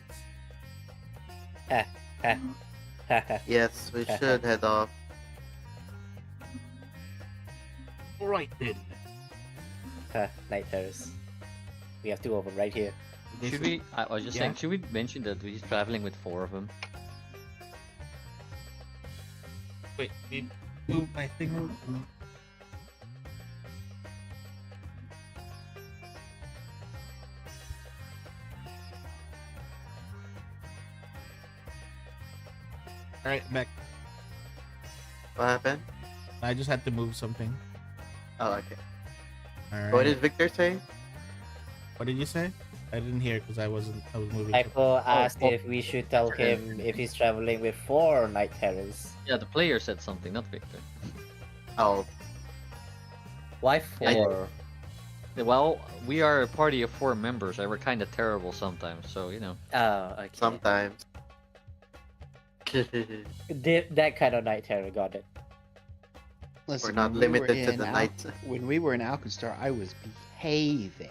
Yes, we should head off. Right then. Night terrors. We have two of them right here. Should we? I was just Yeah. saying. Should we mention that we're traveling with 4 of them? Wait, we move my thing. Alright, back. What happened? I just had to move something. Oh, okay. Alright. What did Victor say? What did you say? I didn't hear because I was moving. Tycho asked oh. if we should tell him if he's traveling with 4 night terrors. Yeah, the player said something, not Victor. Oh, Why Yeah, 4? Well, we are a party of 4 members, and we're kind of terrible sometimes, so you know. Oh, okay. sometimes. That kind of night terror, got it. Listen, We're not when we were limited to in the Al- night. When we were in Alkenstar, I was behaving.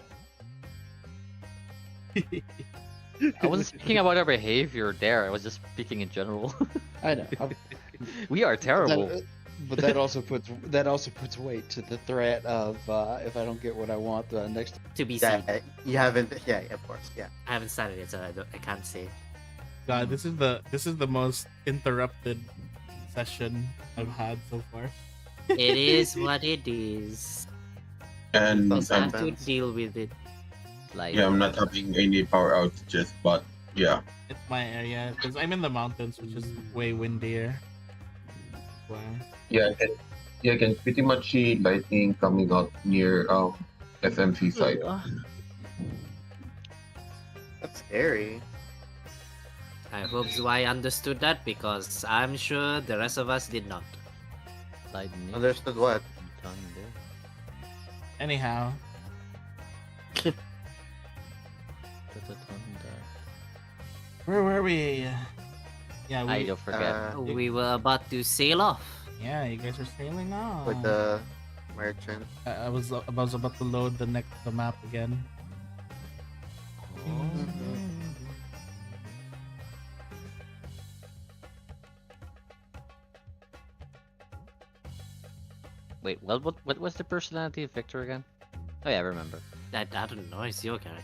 I wasn't speaking about our behavior there. I was just speaking in general. I know. We are terrible. But that also puts weight to the threat of if I don't get what I want the next. To be seen. Yeah, you haven't. Yeah, of course. Yeah. I haven't started it, so I can't say. God, this is the most interrupted session I've had so far. It is what it is. And Just have to Sometimes. deal with it. Like, yeah, I'm not having any power outages, but yeah. It's my area because I'm in the mountains, which is way windier. Wow. Yeah, I can pretty much see lightning coming out near FMC side. That's scary. I hope Zwei understood that because I'm sure the rest of us did not. lightning, Understood what? thunder. Anyhow, Thunder. where were we? Yeah, I we. don't forget. We were about to sail off. Yeah, you guys are sailing off. With the merchant. I was about to load the map again. Wait, what was the personality of Victor again? Oh yeah, I remember. I don't know, it's your character.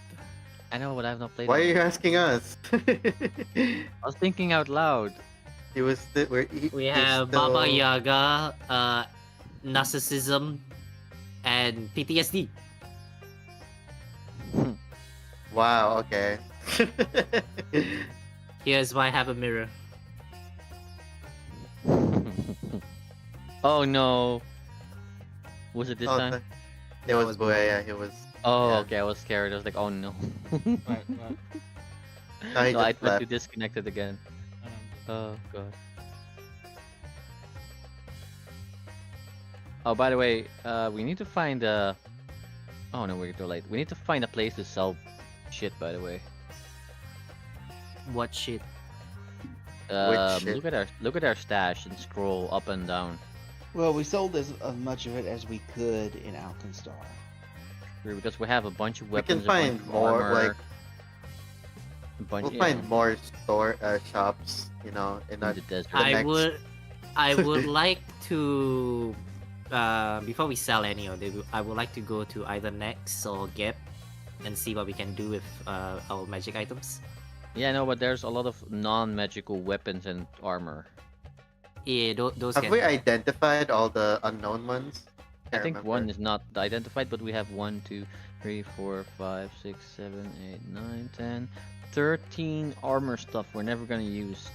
I know, but I've not played. Why are it. you asking us? I was thinking out loud. He was. We have Baba Yaga, narcissism, and PTSD. Wow. Okay. Here's why I have a mirror. Oh no. Was it this Oh, time? It was Buaya. He was. Oh, yeah. okay. I was scared. I was like, oh no. Right. No, he No, I just thought you left. disconnected again. Oh god. Oh, by the way, we need to find a. Oh no, we're too late. We need to find a place to sell shit. By the way, What shit? shit? look at our stash and scroll up and down. Well, we sold as much of it as we could in Alkenstar. Because we have a bunch of We can weapons, a bunch find of more. armor, Like a bunch. we'll yeah, find more shops. You know, in in our the desert. I would like to before we sell any of them, I would like to go to either Nex or Gep and see what we can do with our magic items. Yeah, no, but there's a lot of non-magical weapons and armor. Yeah, those Have can. we identified all the unknown ones? I Can't think remember. one is not identified, but we have 1, 2, 3, 4, 5, 6, 7, 8, 9, 10, 13 armor stuff we're never gonna use.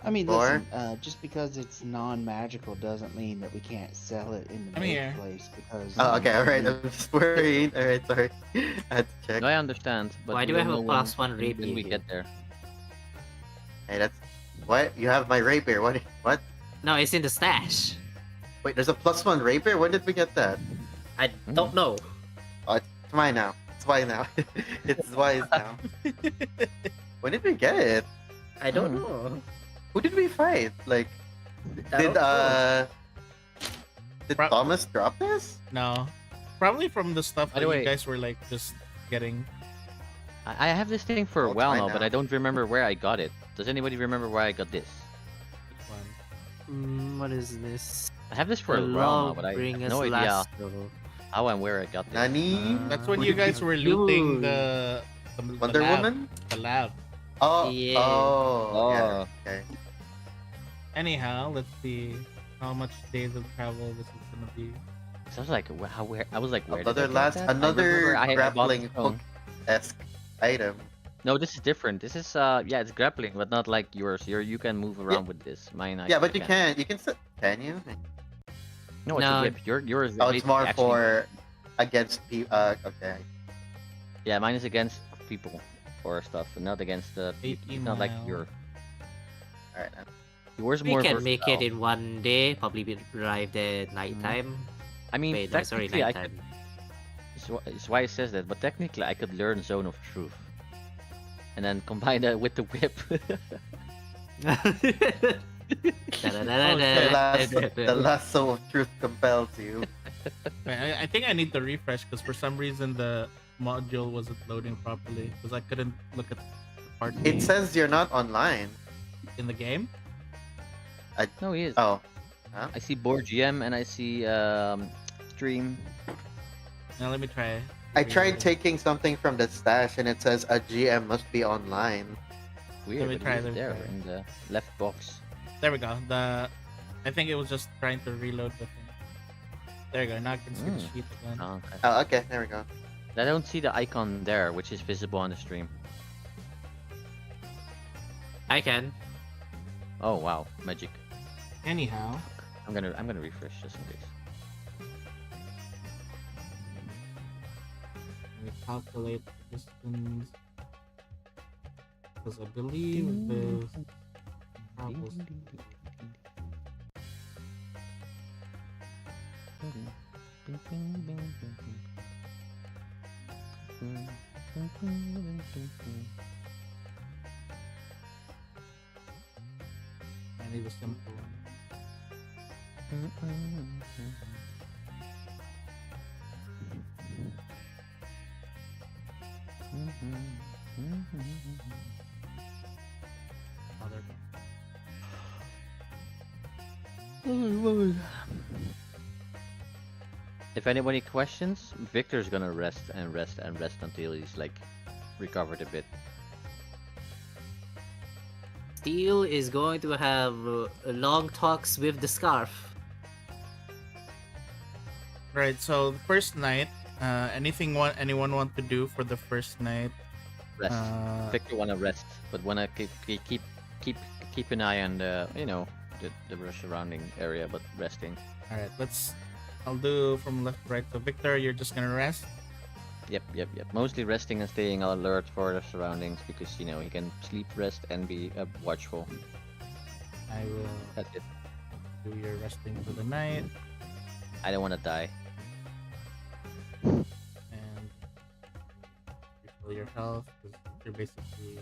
I mean, Or- listen, just because it's non-magical doesn't mean that we can't sell it in the I'm here. marketplace. Because Oh, okay. All right. I'm just worried. All right. Sorry. I had to check. No, I understand, but Why we do I don't have a know plus when 1 rapier we here? get there. Hey, that's what you have my rapier. What? What? No, it's in the stash. Wait, there's a +1 rapier. When did we get that? I don't know. Oh, it's mine now. It's mine now. It's wise now. When did we get it? I don't know. Who did we fight? Like, I don't know. did Pro- Thomas drop this? No, probably from the stuff By that the you way- guys were like just getting. I have this thing for a Oh, it's while mine now, but now. I don't remember where I got it. Does anybody remember where I got this? One. What is this? I have this for a while now, but I have no idea how and where I got this. Nani? That's when Who you did guys you- were looting Dude. the Wonder lab, Woman? The lab. Oh, Yeah. oh, yeah. Okay. Anyhow, let's see how much days of travel this is gonna be. So I was like, where? I was like, where did I Another get last, that? I another remember I bought grappling the stone. hook-esque item. No, this is different. This is yeah, it's grappling, but not like yours. You can move around with this. Mine. Yeah, but I you can't. can. You can sit. Can you? No, it's No. a whip. Yours. Oh, it's more actually- for against people. Okay. Yeah, mine is against people or stuff, and not against the. 80 It's not like miles. your. Alright. Yours We more can make it versatile. in one day. Probably be arrived at nighttime. I mean, Wait, no, sorry, technically, I could. nighttime. It's why it says that, but technically, I could learn Zone of Truth, and then combine that with the whip. The lasso of truth compels you. I think I need to refresh because for some reason the module wasn't loading properly because I couldn't look at the part It name says you're not online. in the game. No, he is. Oh. I see board GM and I see stream. Now let me try. I tried taking something from the stash and it says a GM must be online. Weird, me but try, he let is me there try. in the left box. There we go. I think it was just trying to reload the thing. There you go. Now I can see the sheet again. Oh, okay. Oh, okay, there we go. I don't see the icon there, which is visible on the stream. I can. Oh wow, magic. Anyhow, I'm gonna refresh just in case. let me calculate the distance because I believe this travels. I need a simple one. Oh, there we go. If anybody questions, Victor's gonna rest and rest and rest until he's like recovered a bit. Steel is going to have long talks with the scarf. Right. So the first night, anyone want to do for the first night? Rest. Victor wanna rest, but wanna keep an eye on the the surrounding area, but resting. All right. I'll do from left to right. So Victor, you're just gonna rest. Yep. Mostly resting and staying alert for the surroundings because he can sleep, rest, and be watchful. I will That's it. do your resting for the night I don't want to die. and refill your health because you're basically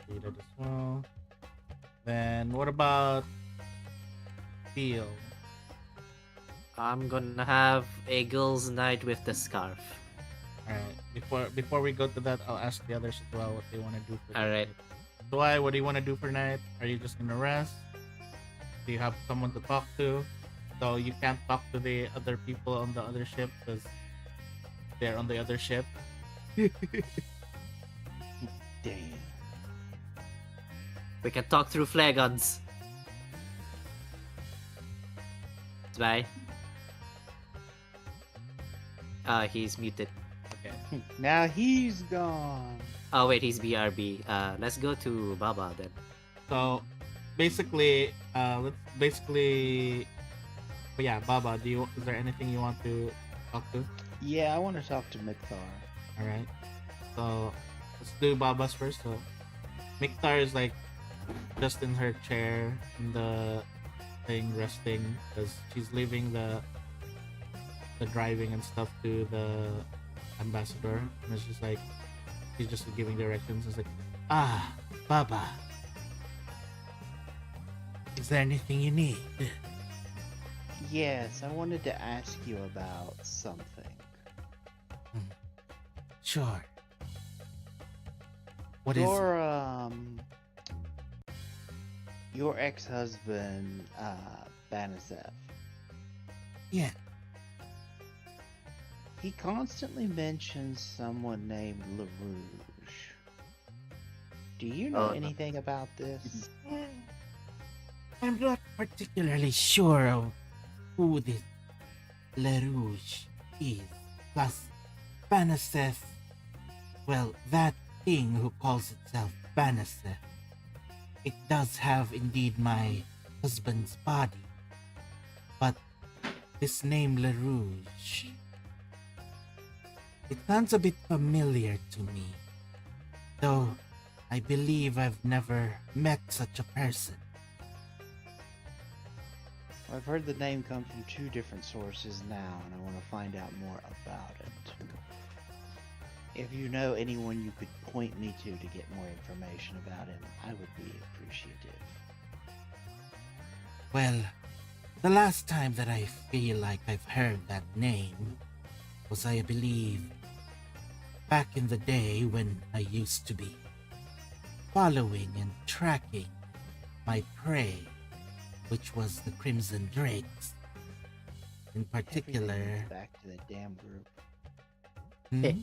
treated as well. Then what about Theo? I'm gonna have a girl's night with the scarf. Alright, before we go to that, I'll ask the others as well what they want to do for the Alright. night. Zwei, what do you want to do for night? Are you just gonna rest? Do you have someone to talk to? So you can't talk to the other people on the other ship because they're on the other ship. Damn. We can talk through flare guns. Zwei. He's muted. Okay. Now he's gone. Oh wait, he's BRB. Let's go to Baba then. So basically, but yeah, Baba, is there anything you want to talk to? Yeah, I want to talk to Mikthar. All right. So let's do Baba's first. So Miktar is like just in her chair in the thing, resting because she's leaving the driving and stuff to the ambassador, and it's just like she's just giving directions. It's like, Baba, is there anything you need? Yes, I wanted to ask you about something. Sure. What is it? Your ex-husband, Banisef. Yeah. He constantly mentions someone named LaRouge. Do you know Oh, no. anything about this? I'm not particularly sure of who this LaRouge is. Plus, Banaseth, well, that thing who calls itself Banaseth, it does have indeed my husband's body. But this name LaRouge, It sounds a bit familiar to me, though I believe I've never met such a person. I've heard the name come from 2 different sources now, and I want to find out more about it. If you know anyone you could point me to get more information about him, I would be appreciative. Well, the last time that I feel like I've heard that name was, I believe, back in the day when I used to be following and tracking my prey, which was the Crimson Drakes. In particular... Everything leads back to that damn group. Hmm?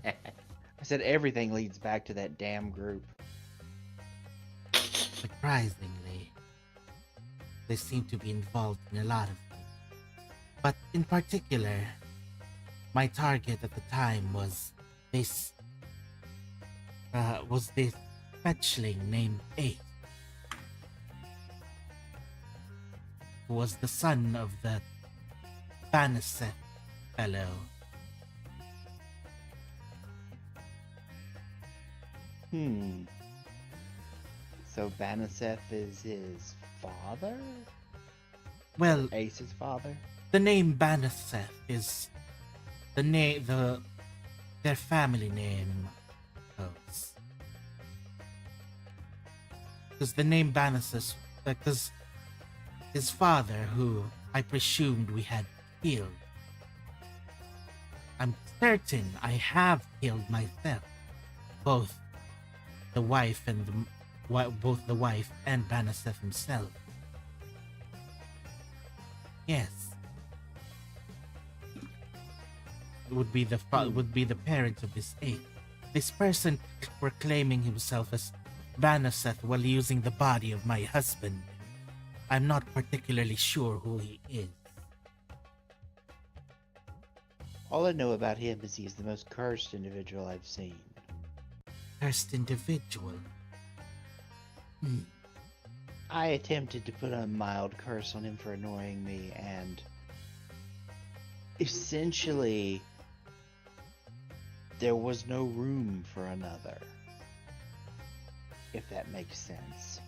I said everything leads back to that damn group. Surprisingly, they seem to be involved in a lot of things. But in particular, my target at the time was this fetchling named Ace, who was the son of the Banaseth fellow. So Banaseth is his father? Well, Ace's father? the name Banaseth is their family name goes. Because the name Banaseth, because his father, who I presumed we had killed, I'm certain I have killed myself, both the wife and both the wife and Banaseth himself. Yes. Would be the parents of this ape. This person proclaiming himself as Banaseth while using the body of my husband. I'm not particularly sure who he is. All I know about him is he's the most cursed individual I've seen. Cursed individual. I attempted to put a mild curse on him for annoying me, and essentially there was no room for another. If that makes sense.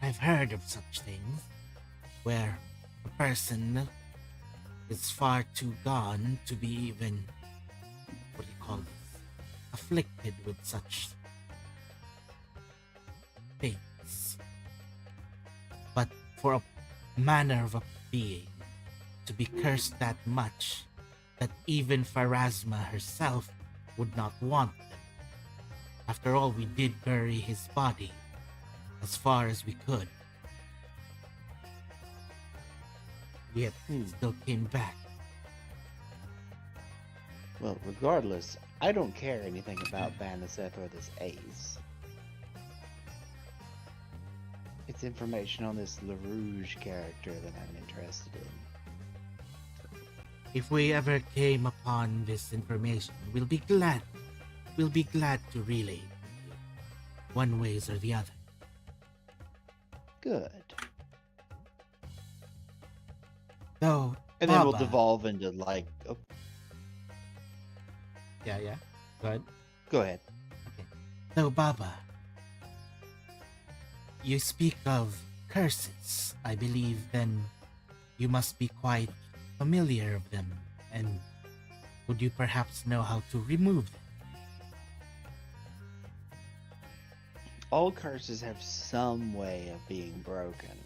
I've heard of such things, where a person is far too gone to be even, what do you call this, afflicted with such things. But for a manner of a being to be cursed that much that even Pharasma herself would not want them. After all, we did bury his body as far as we could. Yet he still came back. Well, regardless, I don't care anything about Banaseth or this Ace. It's information on this LaRouge character that I'm interested in. If we ever came upon this information, we'll be glad. We'll be glad to relay it, one ways or the other. Good. Though, And then we'll Baba- devolve into like... Oh, Yeah. Go ahead. go ahead. Though, Baba, you speak of curses. I believe then you must be quite familiar of them, and would you perhaps know how to remove them? All curses have some way of being broken.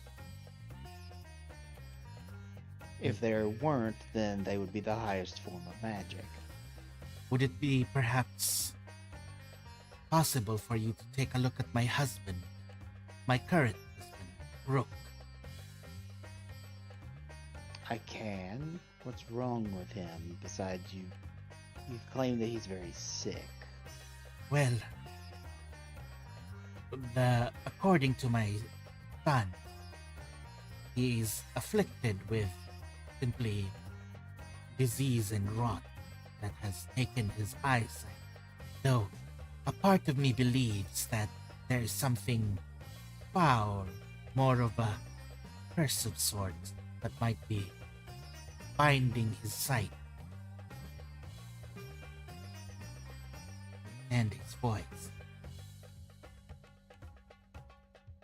If there weren't, then they would be the highest form of magic. Would it be perhaps possible for you to take a look at my husband, my current husband, Rook? I can. What's wrong with him besides you've claimed that he's very sick? Well, according to my son, he is afflicted with simply disease and rot that has taken his eyesight. Though a part of me believes that there is something foul, more of a curse of sorts, that might be finding his sight and his voice.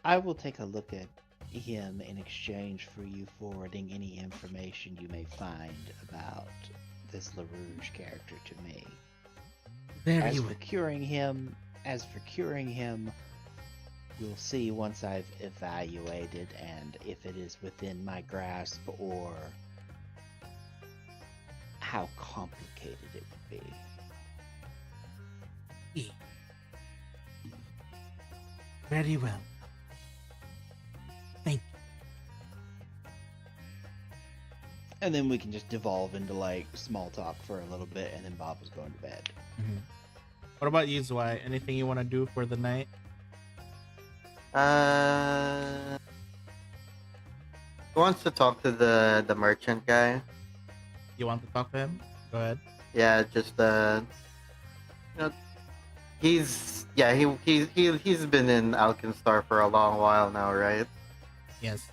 I will take a look at him in exchange for you forwarding any information you may find about this LaRouge character to me. Very As well. for curing him, we'll see once I've evaluated and if it is within my grasp or how complicated it would be. Very well. Thank you. And then we can just devolve into like small talk for a little bit, and then Bob was going to bed. Mhm. What about you, Zwei? Anything you want to do for the night? Who wants to talk to the merchant guy? You want to talk to him? Go ahead. Yeah, just you know, he's been in Alkenstar for a long while now, right? Yes.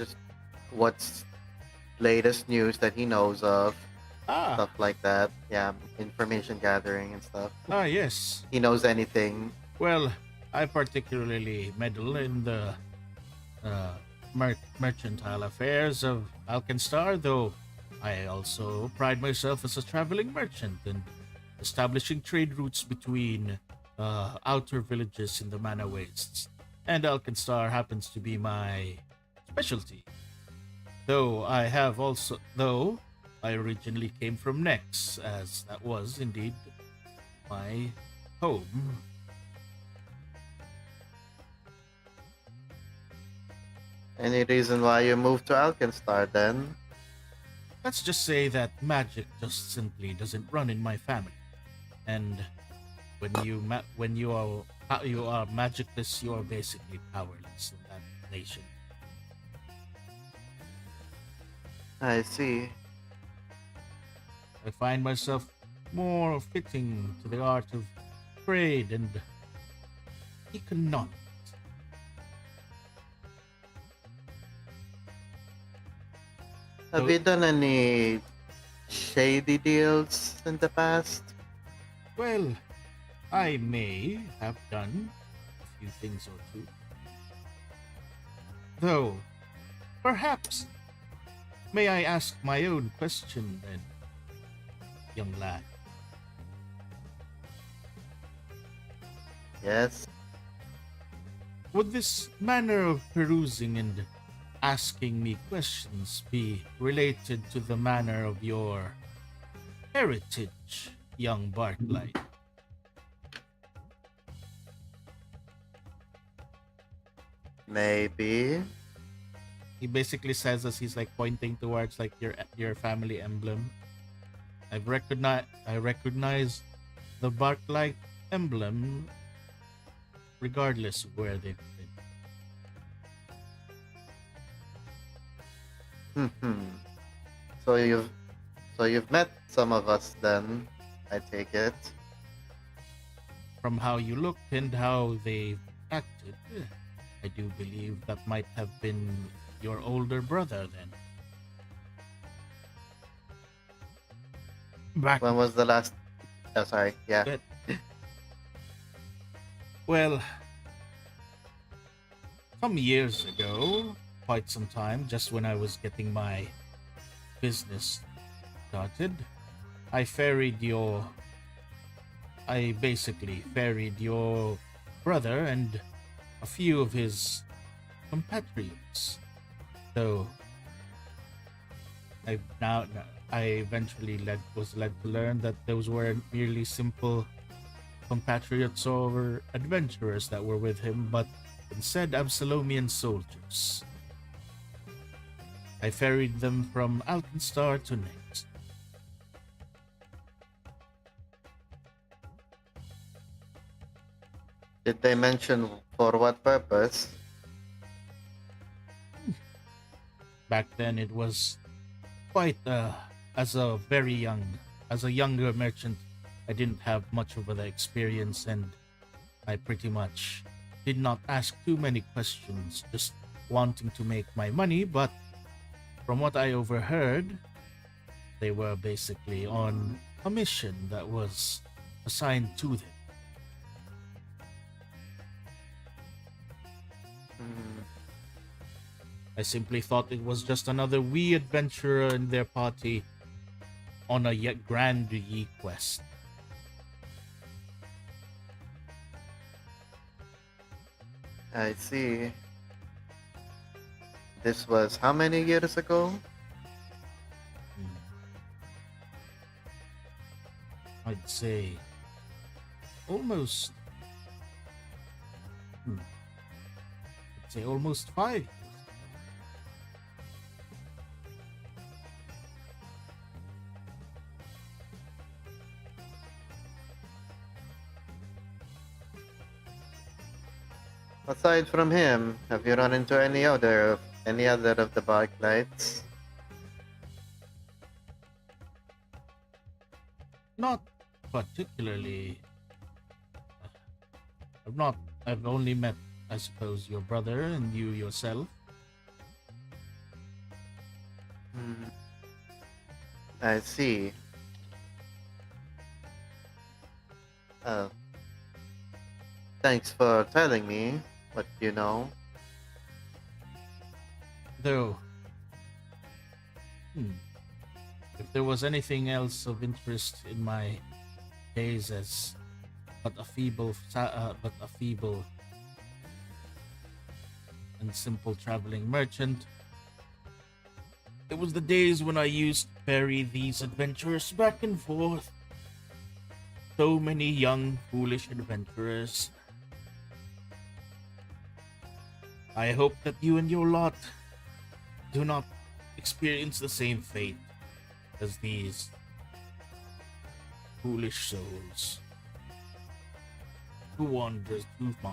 Just what's latest news that he knows of, stuff like that. Yeah, information gathering and stuff. Yes. He knows anything. Well, I particularly meddle in the mercantile affairs of Alkenstar, though I also pride myself as a traveling merchant and establishing trade routes between outer villages in the Mana Wastes. And Alkenstar happens to be my specialty. Though I originally came from Nex, as that was indeed my home. Any reason why you moved to Alkenstar then? Let's just say that magic just simply doesn't run in my family. And when you are magicless, you are basically powerless in that nation. I see. I find myself more fitting to the art of trade and economics. Have you done any shady deals in the past? Well, I may have done a few things or two. Though, perhaps, may I ask my own question then, young lad? Yes. Would this manner of perusing and asking me questions be related to the manner of your heritage, young Bartley? Maybe. He basically says as he's like pointing towards like your family emblem. I recognize the Bartley emblem regardless of where they've been. So you've met some of us then, I take it. From how you looked and how they acted, I do believe that might have been your older brother then. When was the last? Oh, sorry. Yeah. Good. Well, some years ago, quite some time, just when I was getting my business started, I basically ferried your brother and a few of his compatriots. So I eventually was led to learn that those weren't merely simple compatriots or adventurers that were with him, but instead Absalomian soldiers. I ferried them from Alkenstar to Nex. Did they mention for what purpose? Back then it was quite as a younger merchant, I didn't have much of the experience, and I pretty much did not ask too many questions, just wanting to make my money. But From what I overheard, they were basically on a mission that was assigned to them. Hmm. I simply thought it was just another wee adventurer in their party on a yet grand ye quest. I see. This was how many years ago? Hmm. I'd say almost. I'd say almost 5 years. Aside from him, have you run into any other of the bike lights? Not particularly. I've not. I've only met, I suppose, your brother and you yourself. Hmm. I see. Oh. Thanks for telling me what you know. Though, if there was anything else of interest in my days as but a feeble and simple traveling merchant, it was the days when I used to ferry these adventurers back and forth. So many young, foolish adventurers. I hope that you and your lot do not experience the same fate as these foolish souls who wander too far